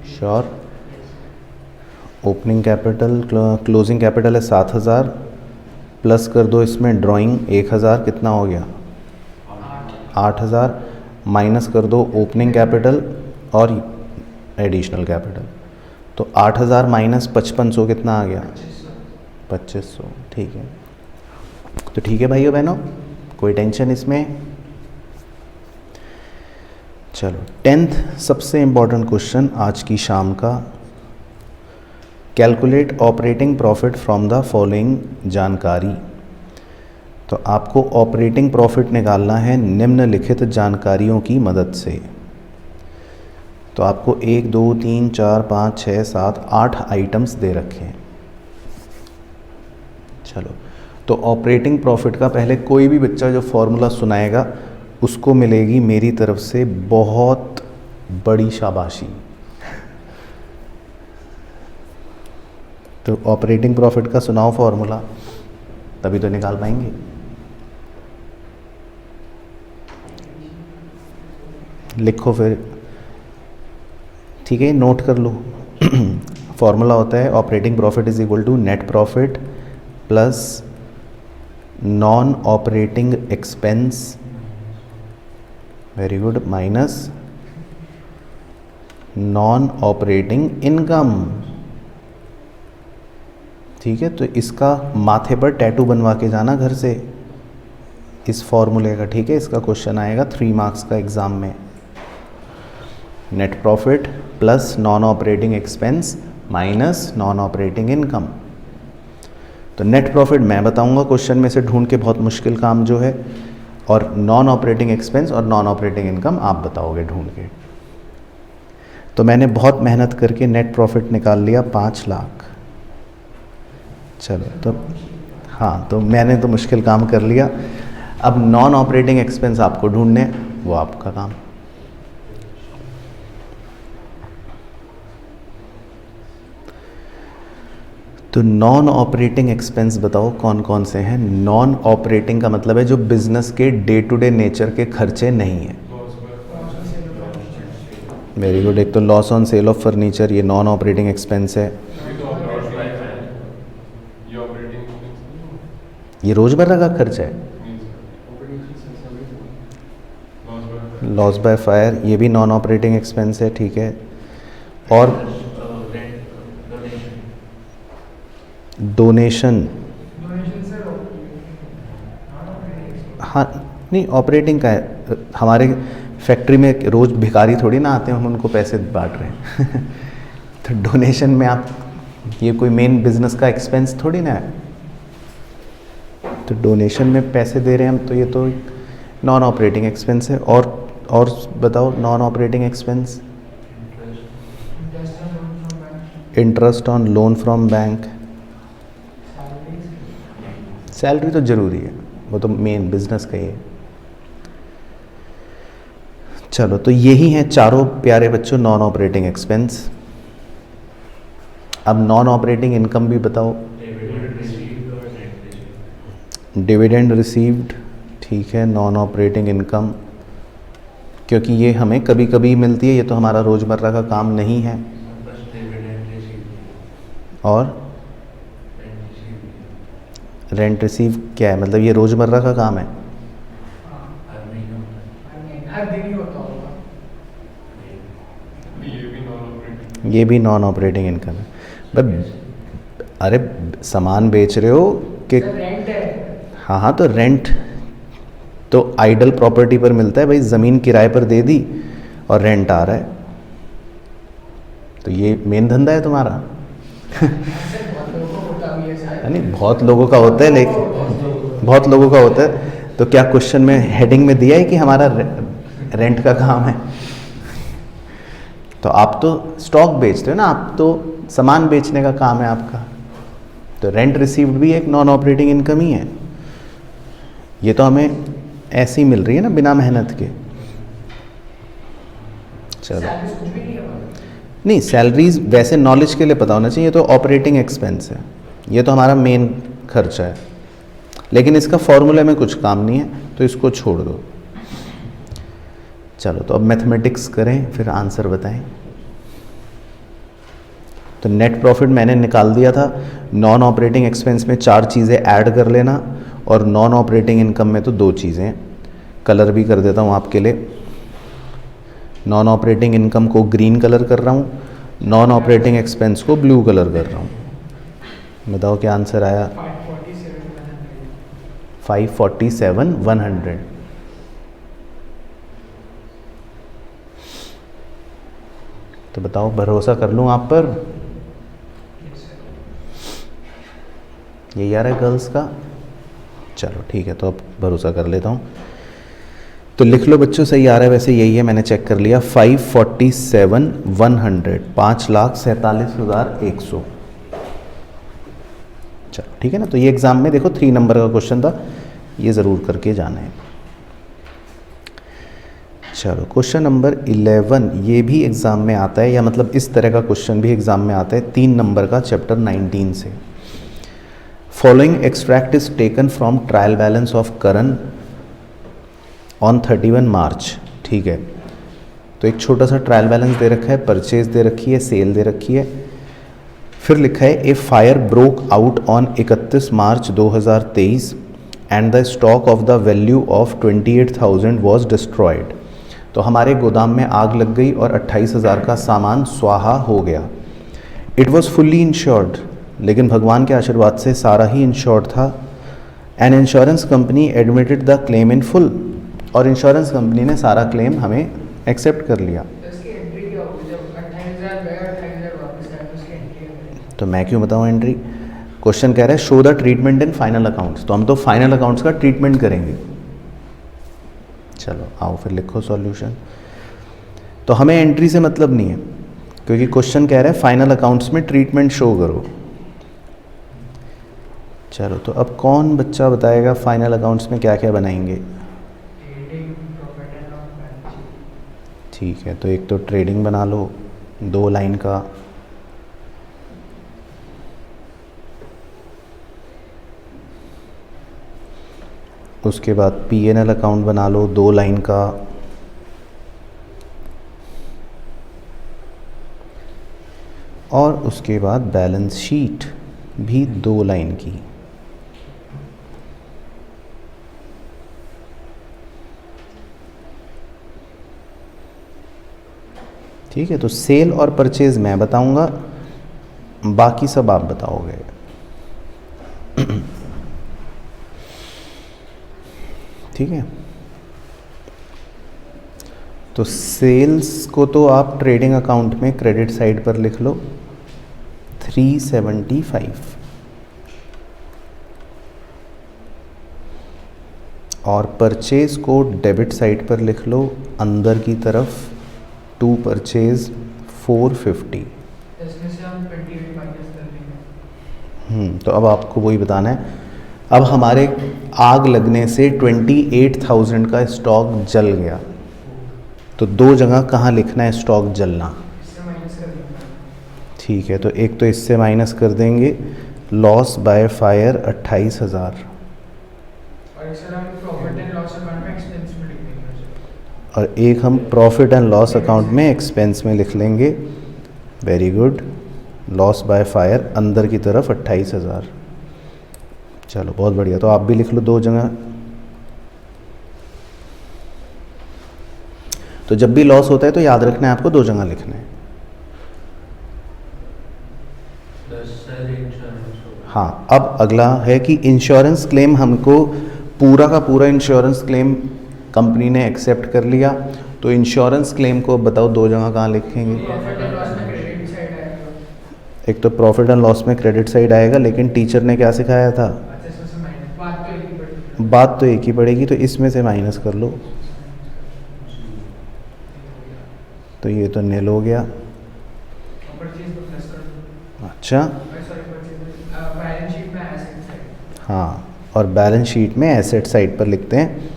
Sure, opening capital closing capital है 7,000, plus कर दो इसमें drawing 1,000, कितना हो गया 8,000, माइनस कर दो ओपनिंग कैपिटल और एडिशनल कैपिटल, तो 8,000 माइनस 5500 कितना आ गया 2500। ठीक है, तो ठीक है भाइयों बहनों, कोई टेंशन इसमें। चलो 10th सबसे इम्पोर्टेंट क्वेश्चन आज की शाम का, calculate operating profit from the following जानकारी। तो आपको ऑपरेटिंग प्रॉफिट निकालना है निम्नलिखित जानकारियों की मदद से। तो आपको 1 2 3 4 5 6 7 8 आइटम्स दे रखे हैं। चलो, तो ऑपरेटिंग प्रॉफिट का पहले कोई भी बच्चा जो फॉर्मूला सुनाएगा उसको मिलेगी मेरी तरफ से बहुत बड़ी शाबाशी। तो ऑपरेटिंग प्रॉफिट का सुनाओ फॉर्मूला, तभी तो निकाल पाएंगे। लिखो फिर, ठीक है, नोट कर लो। फॉर्मूला होता है operating profit is equal to net profit plus non operating expense, very good, minus non operating income. ठीक है, तो इसका माथे पर टैटू बनवा के जाना घर से, इस फॉर्मूले का। ठीक है, इसका क्वेश्चन आएगा 3 मार्क्स का एग्जाम में। Net profit plus non operating expense minus non operating income. तो नेट प्रॉफिट मैं बताऊंगा क्वेश्चन में से ढूंढ के, बहुत मुश्किल काम जो है, और नॉन ऑपरेटिंग एक्सपेंस और नॉन ऑपरेटिंग इनकम आप बताओगे ढूंढ के। तो मैंने बहुत मेहनत करके नेट प्रॉफिट निकाल लिया 5 लाख। चलो, तो हाँ, तो मैंने तो मुश्किल काम कर लिया। अब नॉन ऑपरेटिंग एक्सपेंस आपको ढूंढने हैं, वो आपका काम। तो नॉन ऑपरेटिंग एक्सपेंस बताओ कौन कौन से हैं। नॉन ऑपरेटिंग का मतलब है जो बिजनेस के डे टू डे नेचर के खर्चे नहीं है। Very good. एक तो loss on sale of furniture, ये नॉन ऑपरेटिंग एक्सपेंस है। ये रोजमर्रा का खर्चा है। लॉस बाय फायर, ये भी नॉन ऑपरेटिंग एक्सपेंस है। ठीक है, और डोनेशन, हाँ नहीं ऑपरेटिंग का है। हमारे फैक्ट्री में रोज़ भिखारी थोड़ी ना आते हैं, हम उनको पैसे बांट रहे हैं तो डोनेशन में आप, ये कोई मेन बिजनेस का एक्सपेंस थोड़ी ना है। तो डोनेशन में पैसे दे रहे हैं हम, तो ये तो नॉन ऑपरेटिंग एक्सपेंस है। और बताओ non operating expense. Interest on loan from bank. Salary तो ज़रूरी है, वो तो मेन बिजनेस का ही है। चलो, तो यही हैं चारों प्यारे बच्चों नॉन ऑपरेटिंग एक्सपेंस। अब नॉन ऑपरेटिंग इनकम भी बताओ। डिविडेंड रिसीव्ड, ठीक है, नॉन ऑपरेटिंग इनकम, क्योंकि ये हमें कभी कभी मिलती है, ये तो हमारा रोज़मर्रा का काम नहीं है। और रेंट रिसीव क्या है, मतलब ये रोज़मर्रा का काम है। हर दिन ही होता होगा। ये भी नॉन ऑपरेटिंग इनकम है। भाई अरे सामान बेच रहे हो कि, रेंट है। हाँ हाँ, तो रेंट तो आइडल प्रॉपर्टी पर मिलता है भाई, ज़मीन किराए पर दे दी और रेंट आ रहा है, तो ये मेन धंधा है तुम्हारा बहुत लोगों को होता भी है शायद। नहीं, बहुत लोगों का होता है, लेकिन बहुत लोगों का होता है। तो क्या क्वेश्चन में हेडिंग में दिया है कि हमारा रेंट का काम है? तो आप तो स्टॉक बेचते हो ना, आप तो सामान बेचने का काम है आपका, तो रेंट रिसीव्ड भी एक नॉन ऑपरेटिंग इनकम ही है। ये तो हमें ऐसी ही मिल रही है ना, बिना मेहनत के। चलो, सैलरी कुछ भी नहीं है। नहीं सैलरीज वैसे नॉलेज के लिए पता होना चाहिए, ये तो ऑपरेटिंग एक्सपेंस है, ये तो हमारा मेन खर्चा है, लेकिन इसका फॉर्मूले में कुछ काम नहीं है, तो इसको छोड़ दो। चलो, तो अब मैथमेटिक्स करें, फिर आंसर बताएं। तो नेट प्रॉफिट मैंने निकाल दिया था। नॉन ऑपरेटिंग एक्सपेंस में 4 चीज़ें ऐड कर लेना, और नॉन ऑपरेटिंग इनकम में तो 2 चीज़ें। कलर भी कर देता हूँ आपके लिए। नॉन ऑपरेटिंग इनकम को ग्रीन कलर कर रहा हूँ, नॉन ऑपरेटिंग एक्सपेंस को ब्लू कलर कर रहा हूँ। बताओ क्या आंसर आया? 547,100। तो बताओ, भरोसा कर लूँ आप पर? यही आ रहा है गर्ल्स का? चलो ठीक है, तो अब भरोसा कर लेता हूँ। तो लिख लो बच्चों, सही आ रहा है, वैसे यही है, मैंने चेक कर लिया। 547,100, 5,47,100। चलो ठीक है ना। तो ये एग्ज़ाम में देखो 3 नंबर का क्वेश्चन था, ये ज़रूर करके जाना है। चलो, क्वेश्चन नंबर 11, ये भी एग्ज़ाम में आता है, या मतलब इस तरह का क्वेश्चन भी एग्ज़ाम में आता है, 3 नंबर का, चैप्टर 19 से। Following extract is taken from trial balance of Karan on 31 मार्च। ठीक है, तो एक छोटा सा ट्रायल बैलेंस दे रखा है, परचेज दे रखी है, सेल दे रखी है, फिर लिखा है a fire broke out on 31 March 2023 and the stock of the value of 28,000 was destroyed. तो हमारे गोदाम में आग लग गई और 28,000 का सामान स्वाहा हो गया। इट वॉज फुल्ली इंश्योर्ड, लेकिन भगवान के आशीर्वाद से सारा ही इंश्योर्ड था। An insurance company admitted the claim in full, और इंश्योरेंस कंपनी ने सारा क्लेम हमें एक्सेप्ट कर लिया। तो इसकी एंट्री क्या होगी जब 28,000 गया 28,000 वापस आया तो उसकी एंट्री है? तो मैं क्यों बताऊँ एंट्री? क्वेश्चन कह रहा है show the treatment in final accounts, तो हम तो फाइनल अकाउंट्स का ट्रीटमेंट करेंगे। चलो आओ फिर लिखो सॉल्यूशन। तो हमें एंट्री से मतलब नहीं है, क्योंकि क्वेश्चन कह रहा है फाइनल अकाउंट्स में ट्रीटमेंट शो करो। चलो तो अब कौन बच्चा बताएगा फाइनल अकाउंट्स में क्या क्या बनाएंगे? Trading, profit and loss, balance sheet. ठीक है, तो एक तो ट्रेडिंग बना लो 2 लाइन का, उसके बाद P&L अकाउंट बना लो 2 लाइन का, और उसके बाद बैलेंस शीट भी 2 लाइन की। ठीक है, तो सेल और परचेज मैं बताऊंगा, बाकी सब आप बताओगे। ठीक है, तो सेल्स को तो आप ट्रेडिंग अकाउंट में क्रेडिट साइड पर लिख लो 375, और परचेज को डेबिट साइड पर लिख लो अंदर की तरफ, टू परचेज 450। इसमें से हम 28 माइनस कर देंगे। तो अब आपको वही बताना है। अब हमारे आग लगने से 28,000 का स्टॉक जल गया, तो 2 जगह कहाँ लिखना है स्टॉक जलना? इससे माइनस कर देंगे। ठीक है, तो एक तो इससे माइनस कर देंगे लॉस बाय फायर 28,000, और इसे हम प्रॉफिट एंड लॉस अकाउंट में एक्सपेंस में लिख देंगे। और एक हम प्रॉफिट एंड लॉस अकाउंट में एक्सपेंस में लिख लेंगे। Very good, loss by fire अंदर की तरफ 28,000। चलो बहुत बढ़िया, तो आप भी लिख लो 2 जगह। तो जब भी लॉस होता है तो याद रखना है आपको 2 जगह लिखना है। हाँ, अब अगला है कि इंश्योरेंस क्लेम हमको पूरा का पूरा इंश्योरेंस क्लेम कंपनी ने एक्सेप्ट कर लिया, तो इंश्योरेंस क्लेम को बताओ 2 जगह कहाँ लिखेंगे? प्रॉफिट एंड लॉस में क्रेडिट साइड आएगा। एक तो प्रॉफिट एंड लॉस में क्रेडिट साइड आएगा, लेकिन टीचर ने क्या सिखाया था? अच्छा, इसमें से माइनस, बात तो एक ही पड़ती है। बात तो एक ही पड़ेगी, तो इसमें से माइनस कर लो, तो ये तो नील हो गया। परचेज को प्लस कर दो। अच्छा, सॉरी, परचेज बैलेंस शीट में एसेट साइड। हाँ, और बैलेंस शीट में एसेट साइड पर लिखते हैं।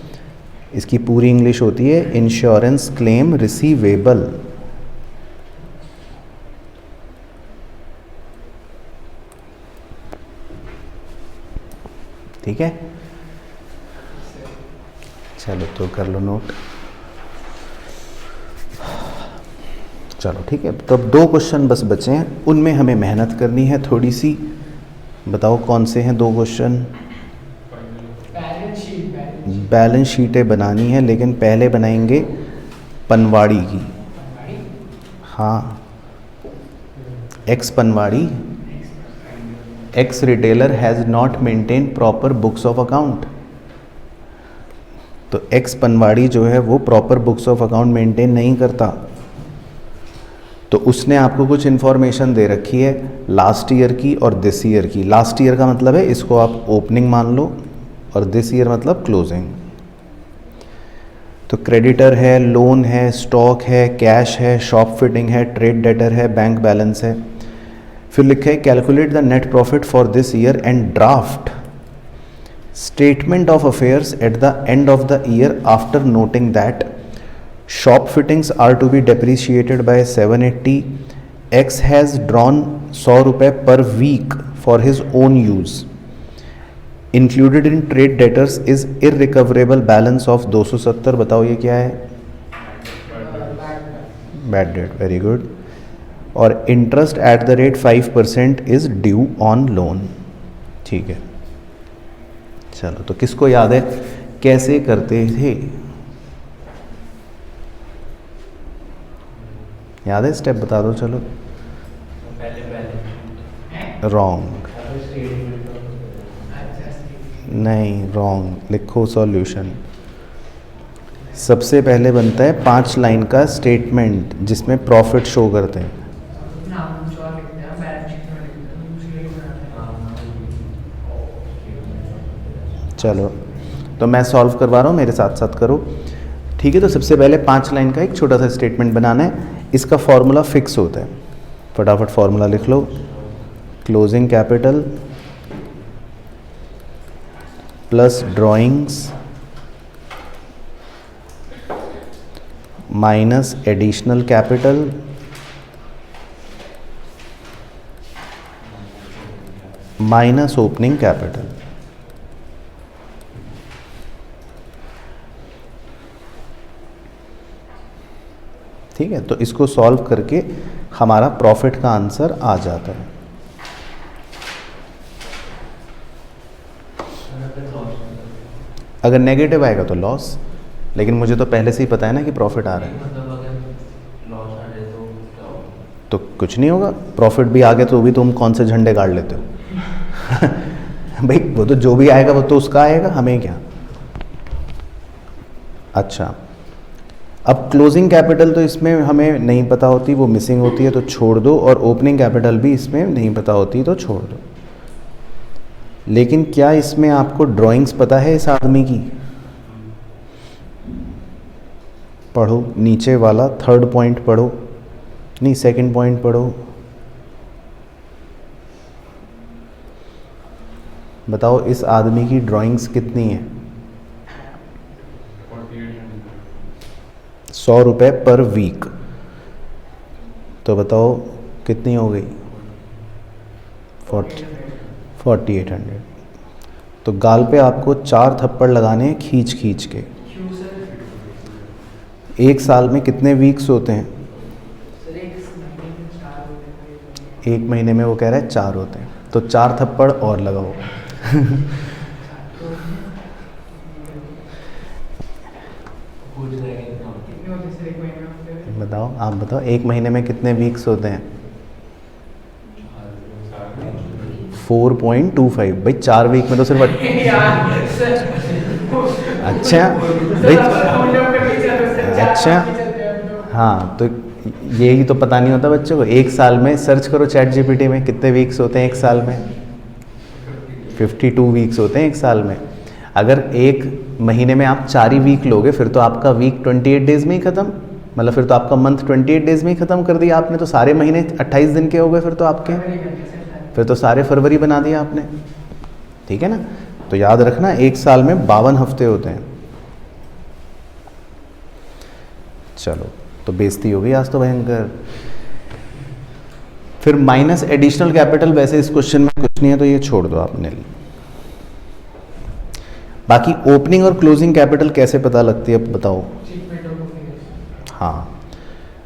इसकी पूरी इंग्लिश होती है इंश्योरेंस क्लेम रिसीवेबल। ठीक है, चलो तो कर लो नोट। चलो ठीक है, तो अब 2 क्वेश्चन बस बचे हैं, उनमें हमें मेहनत करनी है थोड़ी सी। बताओ कौन से हैं 2 क्वेश्चन? Balance sheet. बैलेंस शीटें बनानी है, लेकिन पहले बनाएंगे पनवाड़ी की। हाँ, x Panwari, x retailer has not maintain proper books of account. तो एक्स पनवाड़ी जो है वो proper books of account maintain नहीं करता, तो उसने आपको कुछ इन्फॉर्मेशन दे रखी है लास्ट ईयर की और दिस ईयर की। लास्ट ईयर का मतलब है इसको आप ओपनिंग मान लो, और दिस ईयर मतलब क्लोजिंग। तो क्रेडिटर है, लोन है, स्टॉक है, कैश है, शॉप फिटिंग है, ट्रेड डेटर है, बैंक बैलेंस है। फिर लिखा है calculate the net profit for this year and draft statement of affairs at the end of the year after noting that shop fittings are to be depreciated by 780. X has drawn 100 रुपये per week for his own use. Included in trade debtors is irrecoverable balance of 270। बताओ ये क्या है? Bad debt, very good। और interest at the rate 5% is due on loan। ठीक है, चलो तो किसको याद है कैसे करते थे? याद है स्टेप बता दो चलो। रॉन्ग, नहीं रॉन्ग, लिखो सॉल्यूशन। सबसे पहले बनता है 5 लाइन का स्टेटमेंट जिसमें प्रॉफिट शो करते हैं। नाम कुछ और लिखते हैं, बैलेंस शीट में लिखते हैं, दूसरे ही बनाते हैं। चलो तो मैं सॉल्व करवा रहा हूँ, मेरे साथ साथ करो, ठीक है। तो सबसे पहले 5 लाइन का एक छोटा सा स्टेटमेंट बनाना है। इसका फॉर्मूला फिक्स होता है, फटाफट फॉर्मूला लिख लो। Closing capital plus drawings minus additional capital minus opening capital. ठीक है, तो इसको सॉल्व करके हमारा प्रॉफिट का आंसर आ जाता है। अगर नेगेटिव आएगा तो लॉस, लेकिन मुझे तो पहले से ही पता है ना कि प्रॉफिट आ रहा है। तो कुछ नहीं होगा, प्रॉफिट भी आ गया तो भी तुम कौन से झंडे गाड़ लेते हो भाई वो तो जो भी आएगा वो तो उसका आएगा, हमें क्या। अच्छा, अब क्लोजिंग कैपिटल तो इसमें हमें नहीं पता होती, वो मिसिंग होती है तो छोड़ दो, और ओपनिंग कैपिटल भी इसमें नहीं पता होती तो छोड़ दो। लेकिन क्या इसमें आपको ड्राइंग्स पता है इस आदमी की? पढ़ो नीचे वाला 3rd पॉइंट पढ़ो, नहीं 2nd पॉइंट पढ़ो। बताओ इस आदमी की ड्राइंग्स कितनी है? 100 रुपये पर वीक, तो बताओ कितनी हो गई? 4800। तो गाल पे आपको 4 थप्पड़ लगाने हैं खींच खींच के। क्यों सर? एक साल में कितने वीक्स होते हैं? सर एक महीने में 4 होते हैं। एक महीने में वो कह रहा है 4 होते हैं, तो 4 थप्पड़ और लगाओ कितने होते सर एक महीने में? बताओ, आप बताओ एक महीने में कितने वीक्स होते हैं? 4.25। भाई 4 वीक में तो सिर्फ यार सर अच्छा भाई, अच्छा हाँ, तो यही तो पता नहीं होता बच्चों को। एक साल में सर्च करो चैट जीपीटी में कितने वीक्स होते हैं एक साल में। 52 वीक्स होते हैं एक साल में। अगर एक महीने में आप 4 ही वीक लोगे फिर तो आपका वीक 28 डेज में ही ख़त्म, मतलब फिर तो आपका मंथ 28 डेज में ही ख़त्म कर दिया आपने। तो सारे महीने 28 दिन के हो गए फिर तो आपके, फिर तो सारे फरवरी बना दिया आपने, ठीक है ना। तो याद रखना एक साल में 52 हफ्ते होते हैं। चलो, तो बेइज्जती हो गई आज तो भयंकर। फिर माइनस एडिशनल कैपिटल, वैसे इस क्वेश्चन में कुछ नहीं है तो ये छोड़ दो आपने। बाकी ओपनिंग और क्लोजिंग कैपिटल कैसे पता लगती है अब बताओ। हाँ,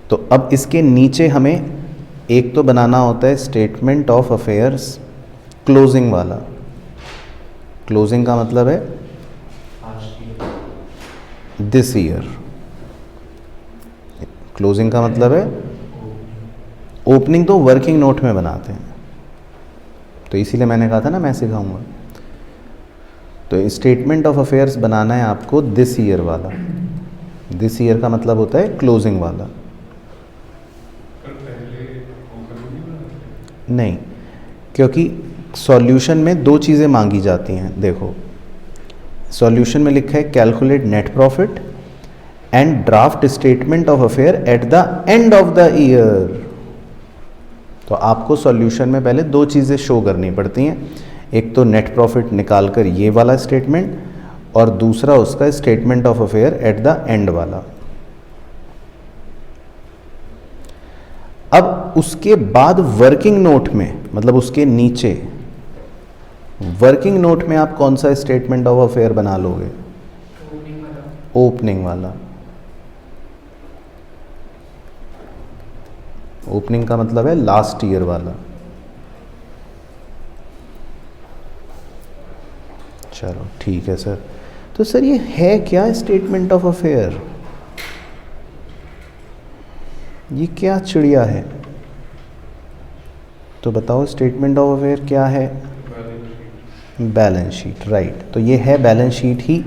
तो अब इसके नीचे हमें एक तो बनाना होता है स्टेटमेंट ऑफ अफेयर्स क्लोजिंग वाला। क्लोजिंग का मतलब है दिस ईयर, क्लोजिंग का मतलब है ओपनिंग तो वर्किंग नोट में बनाते हैं, तो इसीलिए मैंने कहा था ना मैं सिखाऊंगा। तो स्टेटमेंट ऑफ अफेयर्स बनाना है आपको दिस ईयर वाला। दिस ईयर का मतलब होता है क्लोजिंग वाला। नहीं, क्योंकि सॉल्यूशन में 2 चीज़ें मांगी जाती हैं। देखो सॉल्यूशन में लिखा है calculate net profit and draft statement of affair at the end of the year. तो आपको सॉल्यूशन में पहले 2 चीज़ें शो करनी पड़ती हैं, एक तो नेट प्रॉफिट निकाल कर ये वाला स्टेटमेंट, और दूसरा उसका statement of affair at the end वाला। अब उसके बाद वर्किंग नोट में, मतलब उसके नीचे वर्किंग नोट में आप कौन सा स्टेटमेंट ऑफ अफेयर बना लोगे? ओपनिंग वाला। ओपनिंग का मतलब है लास्ट ईयर वाला। चलो ठीक है सर। तो सर ये है क्या स्टेटमेंट ऑफ अफेयर? ये क्या चिड़िया है? तो बताओ स्टेटमेंट ऑफ अफेयर क्या है? Balance sheet, right. तो ये है बैलेंस शीट ही,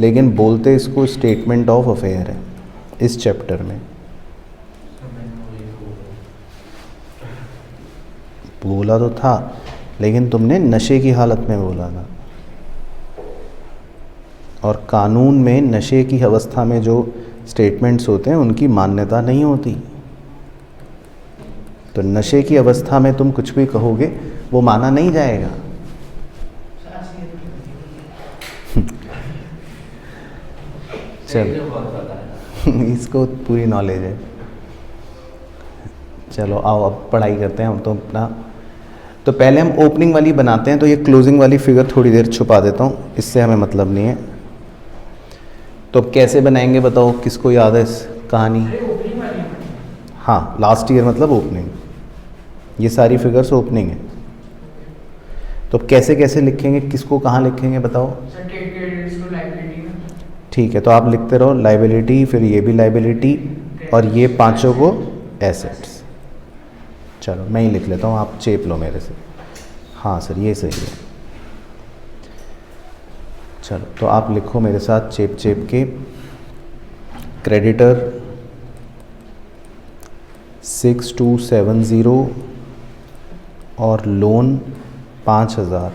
लेकिन बोलते इसको स्टेटमेंट ऑफ अफेयर है इस चैप्टर में। बोला तो था, लेकिन तुमने नशे की हालत में बोला था, और कानून में नशे की अवस्था में जो स्टेटमेंट्स होते हैं उनकी मान्यता नहीं होती। तो नशे की अवस्था में तुम कुछ भी कहोगे वो माना नहीं जाएगा। चलो इसको पूरी नॉलेज है। चलो आओ अब पढ़ाई करते हैं हम तो अपना। तो पहले हम ओपनिंग वाली बनाते हैं, तो ये क्लोजिंग वाली फिगर थोड़ी देर छुपा देता हूँ, इससे हमें मतलब नहीं है। तो अब कैसे बनाएंगे बताओ, किसको याद है इस कहानी? ओपनिंग वाली। हाँ, लास्ट ईयर मतलब ओपनिंग, ये सारी फिगर्स ओपनिंग है। तो अब कैसे कैसे लिखेंगे, किसको कहाँ लिखेंगे बताओ? सर ट्रेड क्रेडिट्स को लायबिलिटी में। ठीक है, तो आप लिखते रहो लाइबिलिटी, फिर ये भी लाइबिलिटी, और ये पांचों को एसेट्स। चलो मैं ही लिख लेता हूँ, आप चेप लो मेरे से। हाँ सर ये सही है। चलो तो आप लिखो मेरे साथ चेप चेप के। क्रेडिटर 6270 और लोन 5000,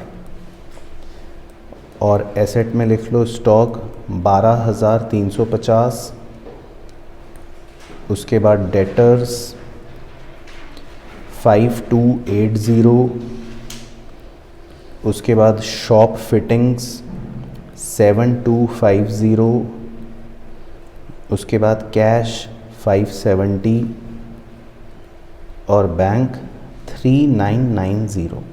और एसेट में लिख लो स्टॉक 12350। उसके बाद डेटर्स 5280। उसके बाद शॉप फिटिंग्स 7250। उसके बाद कैश 570 और बैंक 3990।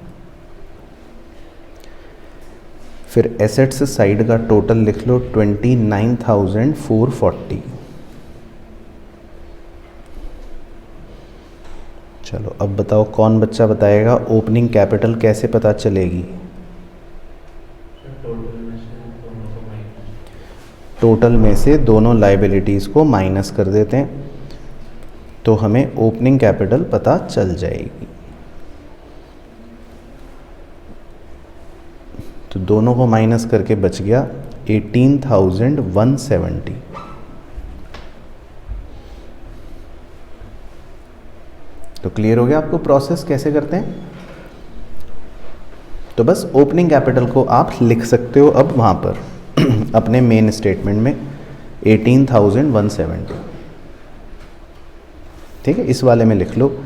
फिर एसेट्स साइड का टोटल लिख लो 29,440। चलो अब बताओ कौन बच्चा बताएगा ओपनिंग कैपिटल कैसे पता चलेगी? टोटल में से दोनों लाइबिलिटीज़ को माइनस कर देते हैं तो हमें ओपनिंग कैपिटल पता चल जाएगी। तो दोनों को माइनस करके बच गया 18,170। तो क्लियर हो गया आपको प्रोसेस कैसे करते हैं? तो बस ओपनिंग कैपिटल को आप लिख सकते हो अब वहाँ पर अपने मेन स्टेटमेंट में 18,170। ठीक है, इस वाले में लिख लो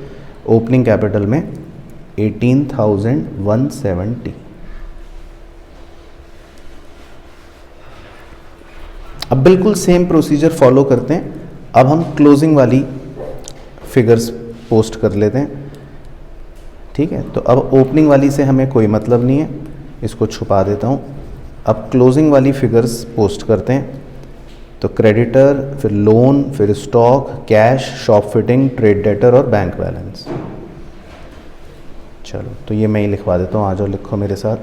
ओपनिंग कैपिटल में 18,170। अब बिल्कुल सेम प्रोसीजर फॉलो करते हैं। अब हम क्लोजिंग वाली फिगर्स पोस्ट कर लेते हैं। ठीक है, तो अब ओपनिंग वाली से हमें कोई मतलब नहीं है, इसको छुपा देता हूँ। अब क्लोजिंग वाली फिगर्स पोस्ट करते हैं। तो क्रेडिटर, फिर लोन, फिर stock, cash, shop fitting, trade debtor और बैंक बैलेंस। चलो तो ये मैं ही लिखवा देता हूँ, आ जाओ लिखो मेरे साथ।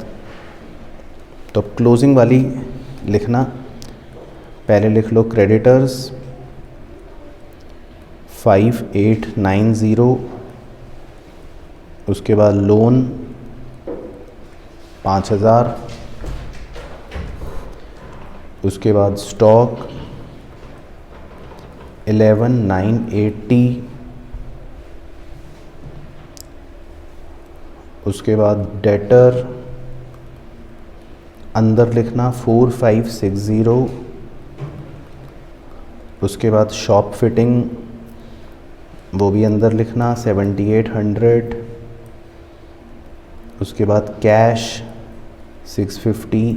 तो क्लोजिंग वाली लिखना, पहले लिख लो क्रेडिटर्स 5890। उसके बाद लोन 5000। उसके बाद स्टॉक 11,980। उसके बाद डेटर अंदर लिखना 4560। उसके बाद शॉप फिटिंग वो भी अंदर लिखना 7800। उसके बाद कैश 650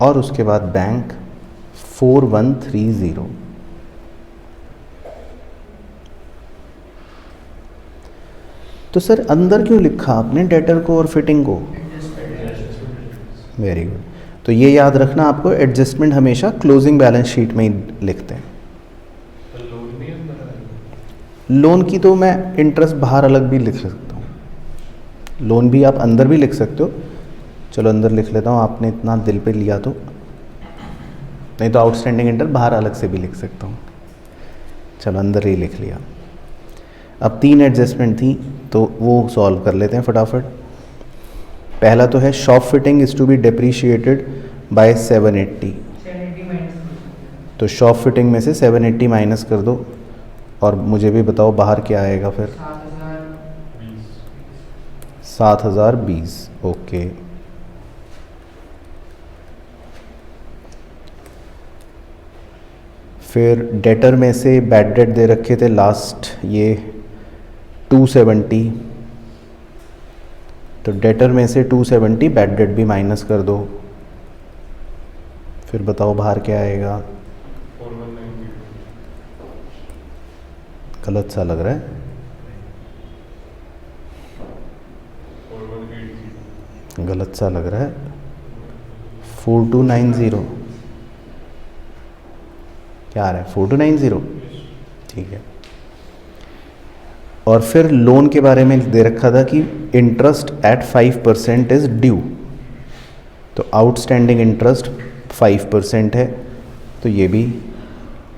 और उसके बाद बैंक 4130। तो सर अंदर क्यों लिखा आपने डेटर को और फिटिंग को? Very good. तो ये याद रखना आपको, एडजस्टमेंट हमेशा क्लोजिंग बैलेंस शीट में ही लिखते हैं। लोन की तो मैं इंटरेस्ट बाहर अलग भी लिख सकता हूँ, लोन भी आप अंदर भी लिख सकते हो। चलो अंदर लिख लेता हूँ, आपने इतना दिल पे लिया तो। नहीं तो आउटस्टैंडिंग इंटरेस्ट बाहर अलग से भी लिख सकता हूँ। चलो अंदर ही लिख लिया। अब 3 एडजस्टमेंट थी तो वो सॉल्व कर लेते हैं फटाफट। पहला तो है shop fitting is to be depreciated by 780। 780 minus तो शॉप फिटिंग में से 780 माइनस कर दो और मुझे भी बताओ बाहर क्या आएगा फिर। 7020। ओके। फिर डेटर में से बैड डेट दे रखे थे लास्ट ये 270, तो डेटर में से 270 बैड डेट भी माइनस कर दो, फिर बताओ बाहर क्या आएगा। 4190। गलत सा लग रहा है। 4180। गलत सा लग रहा है। 4290 क्या आ रहा है 4290। ठीक है। और फिर लोन के बारे में दे रखा था कि इंटरेस्ट एट 5% इज ड्यू, तो आउटस्टैंडिंग इंटरेस्ट 5% है, तो ये भी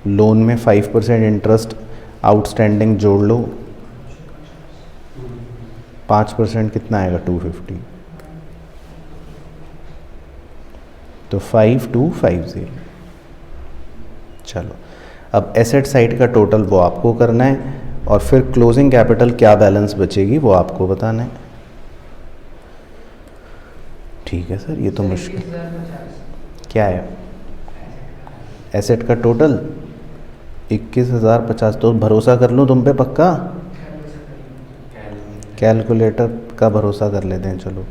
लोन में 5% इंटरेस्ट आउटस्टैंडिंग जोड़ लो, 5% कितना आएगा 250, तो 5250। चलो अब एसेट साइड का टोटल वो आपको करना है और फिर क्लोजिंग कैपिटल क्या बैलेंस बचेगी वो आपको बताना है। ठीक है सर, ये तो मुश्किल क्या है। एसेट का टोटल 21,050। तो भरोसा कर लूँ तुम पे पक्का। कैलकुलेटर का भरोसा कर लेते हैं। चलो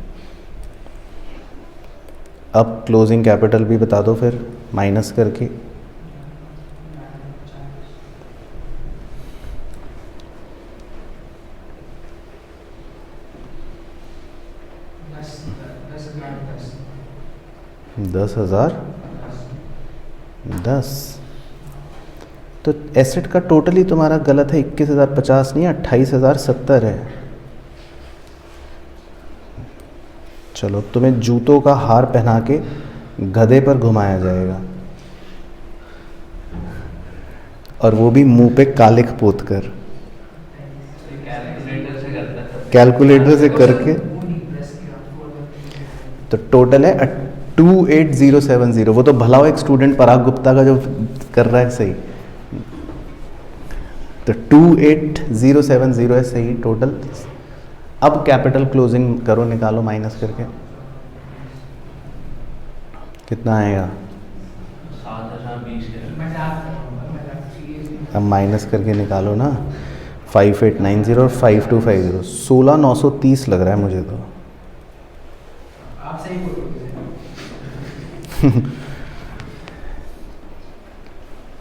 अब क्लोजिंग कैपिटल भी बता दो फिर माइनस करके। दस हजार 10। तो एसेट का टोटल ही तुम्हारा गलत है, 21,050 नहीं 28,070 है। चलो तुम्हें जूतों का हार पहना के गधे पर घुमाया जाएगा और वो भी मुंह पे कालिख पोत कर। कैलकुलेटर से करके तो टोटल है 28070। वो तो भला हो एक स्टूडेंट पराग गुप्ता का जो कर रहा है सही, तो 28070 है सही टोटल। अब कैपिटल क्लोजिंग करो, निकालो माइनस करके कितना आएगा। 7020। अब माइनस करके निकालो ना, 5890 और 5250, 16,930 लग रहा है मुझे तो। आप सही बोलोगे।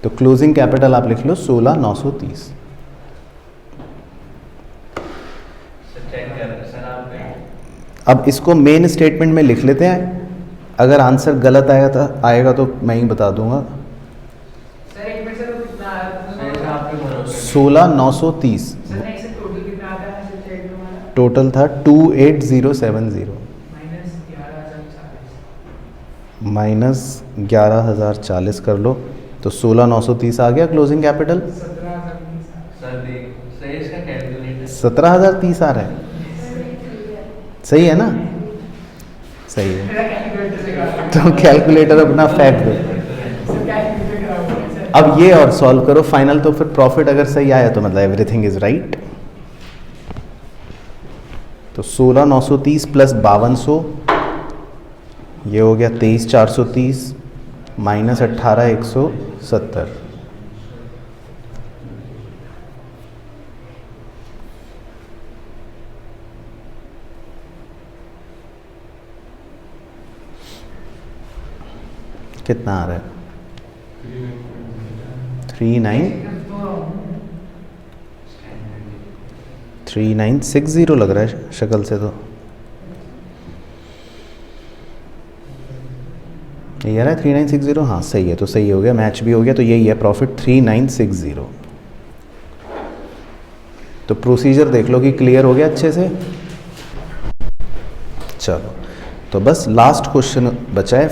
तो क्लोजिंग कैपिटल आप लिख लो 16,930। अब इसको मेन स्टेटमेंट में लिख लेते हैं, अगर आंसर गलत आएगा तो मैं ही बता दूंगा। सर एक मिनट सर, वो कितना आया? 16,930 सर नहीं सर, टोटल कितना आता है सर चेक हमारा? टोटल था 28070 माइनस 11,040। माइनस 11,040 कर लो, तो 16,930 आ गया क्लोजिंग कैपिटल। 17,030। सर देख सही इसका कैलकुलेटर 17,030 आ रहा है, सही है ना। सही है, मेरा कैलकुलेटर से करा। तो कैलकुलेटर अपना फेंक दो। सर कैलकुलेटर खराब हो गया सर। अब ये और सॉल्व करो फाइनल, तो फिर प्रॉफिट अगर सही आया तो मतलब एवरीथिंग इज राइट। तो 16,930 प्लस 5200 ये हो गया 23,430 माइनस 18,170। कितना आ रहा है 3960 लग रहा है शक्ल से तो। ये आ रहा है 3960। हाँ सही है, तो सही हो गया, मैच भी हो गया, तो यही है प्रॉफिट 3960। तो प्रोसीजर देख लो कि क्लियर हो गया अच्छे से। चलो तो बस लास्ट क्वेश्चन बचा है,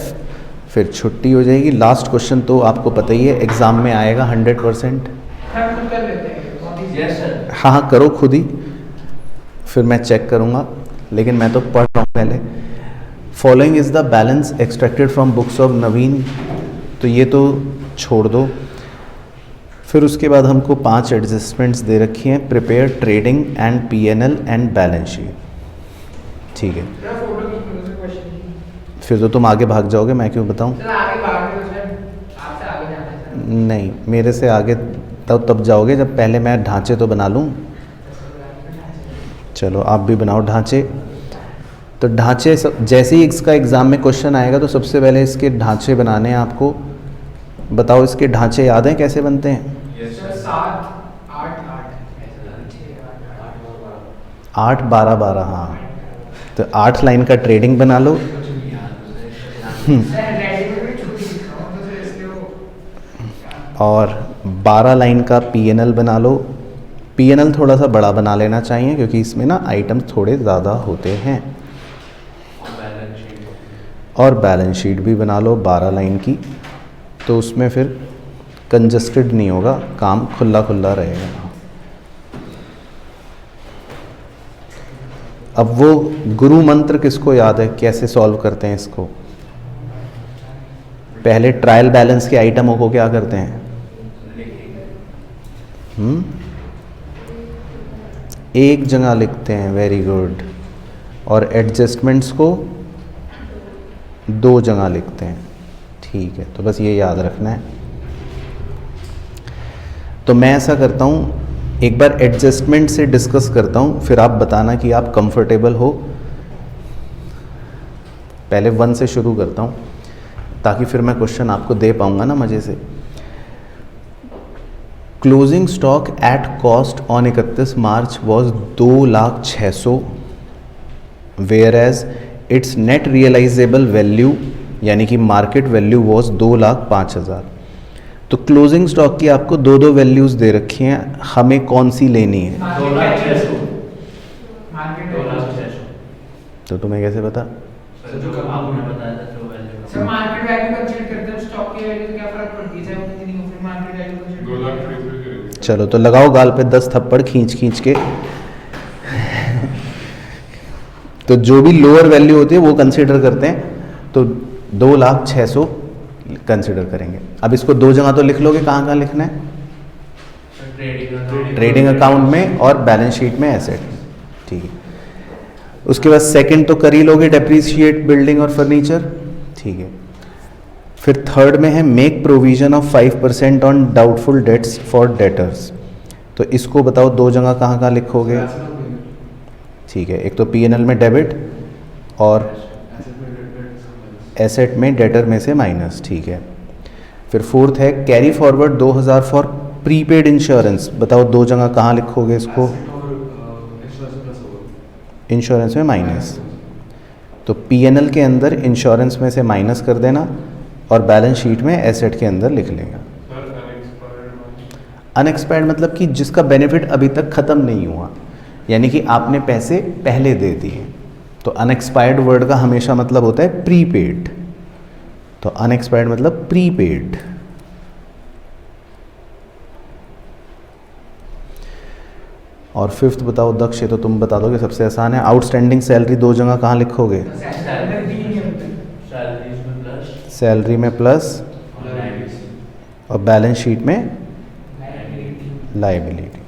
फिर छुट्टी हो जाएगी। लास्ट क्वेश्चन तो आपको पता ही है एग्ज़ाम में आएगा 100%। हम खुद कर लेते हैं बहुत easy यस है। सर। हाँ हाँ करो खुद ही, फिर मैं चेक करूँगा, लेकिन मैं तो पढ़ रहा हूँ पहले। Following is the balance extracted from books of Naveen, तो ये तो छोड़ दो। फिर उसके बाद हमको 5 एडजस्टमेंट्स दे रखी हैं, prepare trading and PNL and balance sheet, ठीक है। मेरा फोटो खींच लो उस क्वेश्चन की। फिर तो तुम आगे भाग जाओगे, मैं क्यों बताऊँ? चल आगे भाग रहे हो सर, आपसे आगे जाना है सर। नहीं, मेरे से आगे तब जाओगे जब पहले मैं ढांचे तो बना लूँ। चलो आप भी बनाओ ढांचे। तो ढांचे जैसे ही इसका एग्ज़ाम में क्वेश्चन आएगा तो सबसे पहले इसके ढांचे बनाने हैं आपको। बताओ इसके ढांचे याद हैं कैसे बनते हैं? सर 7 8 8 8 12 12, हाँ। तो 8 लाइन का ट्रेडिंग बना लो, सर रेडी में छुट्टी लिखा हूँ तो सर इसलिए वो और 12 लाइन का पीएनएल बना लो। पीएनएल थोड़ा सा बड़ा बना लेना चाहिए क्योंकि इसमें ना आइटम्स थोड़े ज़्यादा होते हैं। Balance sheet. और बैलेंस शीट भी बना लो 12 लाइन की, तो उसमें फिर कंजस्टेड नहीं होगा, काम खुला खुला रहेगा। अब वो गुरु मंत्र किसको याद है, कैसे सॉल्व करते हैं इसको? पहले ट्रायल बैलेंस के आइटमों को क्या करते हैं? एक जगह लिखते हैं, वेरी गुड। और एडजस्टमेंट्स को 2 जगह लिखते हैं, ठीक है। तो बस ये याद रखना है। तो मैं ऐसा करता हूँ, एक बार एडजस्टमेंट से डिस्कस करता हूँ, फिर आप बताना कि आप कंफर्टेबल हो। पहले 1 से शुरू करता हूँ ताकि फिर मैं क्वेश्चन आपको दे पाऊँगा ना मज़े से। Closing stock at cost on 31 March was 2,06,000, whereas its net realisable value यानी कि मार्केट वैल्यू वॉज 2,05,000। तो क्लोजिंग स्टॉक की आपको 2 वैल्यूज़ दे रखी हैं, हमें कौन सी लेनी है? मार्केट 2,06,000। तो तुम्हें कैसे पता? सर जो आपने बताया था जो value. Sir market value consider करते हैं, स्टॉक की वैल्यू से क्या फर्क पड़ती है? चाहे वो कितनी हो, फिर मार्केट वैल्यू कंसीडर 2,33,000 चलो तो लगाओ गाल पे 10 थप्पड़ खींच खींच के। तो जो भी लोअर वैल्यू होती है वो कंसीडर करते हैं, तो 2,06,000 कंसीडर करेंगे। अब इसको 2 जगह तो लिख लोगे, कहाँ कहाँ लिखना है? ट्रेडिंग अकाउंट में और बैलेंस शीट में, एसेट, ठीक है। उसके बाद सेकंड तो कर ही लोगे, डेप्रीशिएट बिल्डिंग और फर्नीचर, ठीक है। फिर थर्ड में है make provision of 5% on doubtful debts for debtors. तो इसको बताओ 2 जगह कहाँ कहाँ लिखोगे? ठीक है, एक तो पीएनएल में डेबिट और एसेट में डेटर में से माइनस, ठीक है। फिर फोर्थ है carry forward 2,000 for prepaid insurance. बताओ 2 जगह कहाँ लिखोगे इसको? इंश्योरेंस में माइनस, तो पीएनएल के अंदर इंश्योरेंस में से माइनस कर देना और बैलेंस शीट में एसेट के अंदर लिख लेगा। अनएक्सपायर्ड मतलब कि जिसका बेनिफिट अभी तक ख़त्म नहीं हुआ, यानी कि आपने पैसे पहले दे दिए। तो अनएक्सपायर्ड वर्ड का हमेशा मतलब होता है प्रीपेड, तो अनएक्सपायर्ड मतलब प्रीपेड। और फिफ्थ बताओ दक्ष, ये तो तुम बता दोगे, सबसे आसान है। आउटस्टैंडिंग सैलरी 2 जगह कहाँ लिखोगे? सैलरी में प्लस और बैलेंस शीट में लायबिलिटी।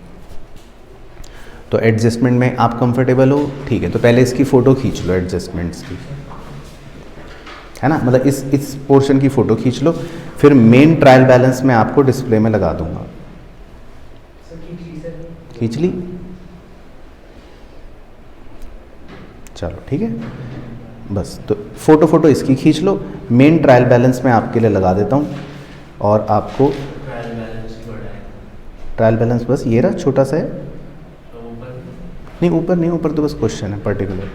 तो एडजस्टमेंट में आप कंफर्टेबल हो, ठीक है। तो पहले इसकी फ़ोटो खींच लो एडजस्टमेंट्स की, है ना, मतलब इस पोर्शन की फ़ोटो खींच लो, फिर मेन ट्रायल बैलेंस में आपको डिस्प्ले में लगा दूंगा। खींच ली? चलो ठीक है, बस तो फ़ोटो इसकी खींच लो, मेन ट्रायल बैलेंस में आपके लिए लगा देता हूँ। और आपको ट्रायल बैलेंस बस ये रहा, छोटा सा है। नहीं ऊपर नहीं, ऊपर तो बस क्वेश्चन है पर्टिकुलर।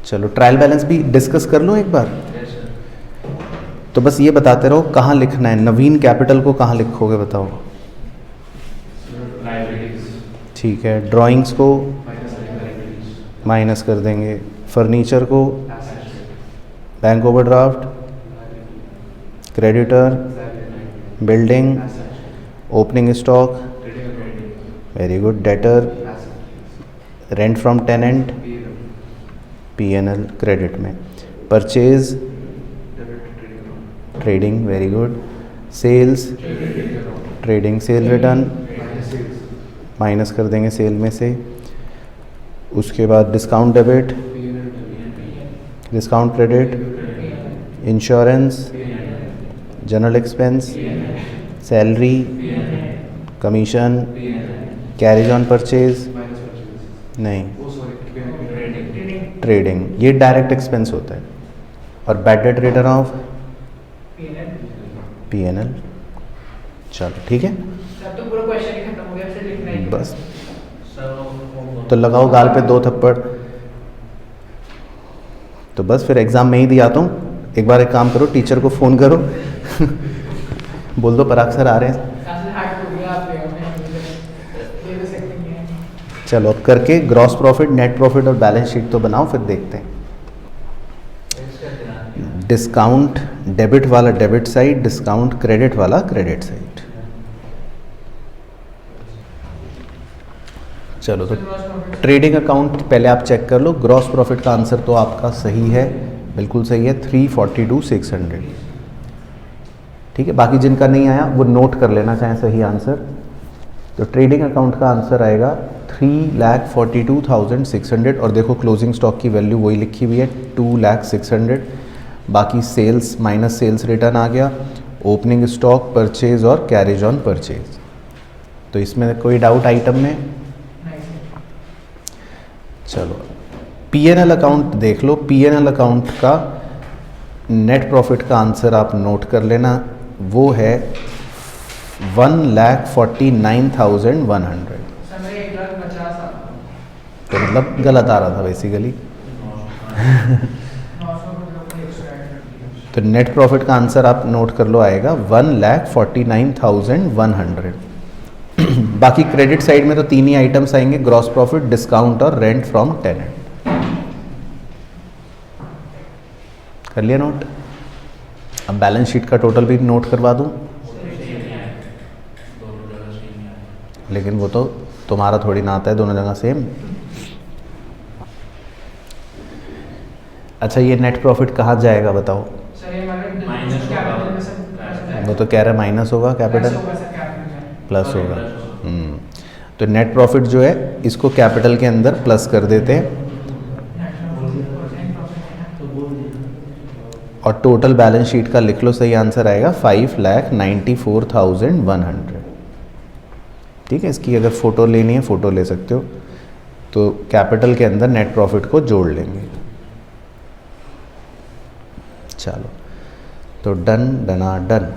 चलो ट्रायल बैलेंस भी डिस्कस कर लूँ एक बार। तो बस ये बताते रहो कहाँ लिखना है। नवीन कैपिटल को कहाँ लिखोगे बताओ? ठीक है, ड्राइंग्स को माइनस कर देंगे, फर्नीचर को, bank overdraft, creditor, building, opening stock, very good, debtor, rent from tenant, P&L credit में, purchase, trading, very good, sales, trading, sale return minus कर देंगे सेल में से, उसके बाद discount debit, discount credit, insurance, general expense, salary, commission, carriage on purchase, नहीं, trading, ये direct expense होता है, और bad debt return of P&L। चलो ठीक है, तब तो पूरा क्वेश्चन ही खत्म हो गया, फिर लिखना ही बस सर तो लगाओ गाल पे 2 थप्पड़। तो बस फिर एग्ज़ाम में ही दिलाता हूँ। एक बार एक काम करो, टीचर को फ़ोन करो बोल दो पराग सर आ रहे हैं। काफी हार्ड हो गया, आप ले भी सकते हैं। चलो अब करके ग्रॉस प्रॉफिट, नेट प्रॉफिट और बैलेंस शीट तो बनाओ, फिर देखते हैं। डिस्काउंट डेबिट वाला डेबिट साइड, डिस्काउंट क्रेडिट वाला क्रेडिट साइड। चलो तो ट्रेडिंग अकाउंट पहले आप चेक कर लो। ग्रॉस प्रॉफिट का आंसर तो आपका सही है, बिल्कुल सही है, 342,600। ठीक है, बाकी जिनका नहीं आया वो नोट कर लेना चाहें सही आंसर। तो ट्रेडिंग अकाउंट का आंसर आएगा 3,42,600, और देखो क्लोजिंग स्टॉक की वैल्यू वही लिखी हुई है 2,06,000। बाकी सेल्स माइनस सेल्स रिटर्न आ गया, ओपनिंग स्टॉक, परचेज और कैरेज ऑन परचेज। तो इसमें कोई डाउट आइटम में? चलो P&L अकाउंट देख लो। P&L अकाउंट का नेट प्रॉफिट का आंसर आप नोट कर लेना, वो है 1,49,100। सर मेरे 1,50,000 आ रहा तो मतलब गलत आ रहा था बेसिकली। 900 को 100 तो नेट प्रॉफिट का आंसर आप नोट कर लो, आएगा 1,49,100। बाकी क्रेडिट साइड में तो 3 ही आइटम्स आएंगे, ग्रॉस प्रॉफिट, डिस्काउंट और रेंट फ्रॉम टेनेंट। कर लिया नोट? अब बैलेंस शीट का टोटल भी नोट करवा दूं, लेकिन वो तो तुम्हारा थोड़ी ना आता है, दोनों जगह सेम। अच्छा ये नेट प्रॉफिट कहाँ जाएगा बताओ? सर ये हमारे माइनस कैपिटल में से वो तो कह रहा है माइनस होगा, कैपिटल होगा सर, कैपिटल में प्लस होगा। तो नेट प्रॉफिट जो है इसको कैपिटल के अंदर प्लस कर देते हैं, और टोटल बैलेंस शीट का लिख लो, सही आंसर आएगा 5,94,100। ठीक है, इसकी अगर फ़ोटो लेनी है फ़ोटो ले सकते हो। तो कैपिटल के अंदर नेट प्रॉफिट को जोड़ लेंगे। चलो तो डन डना डन।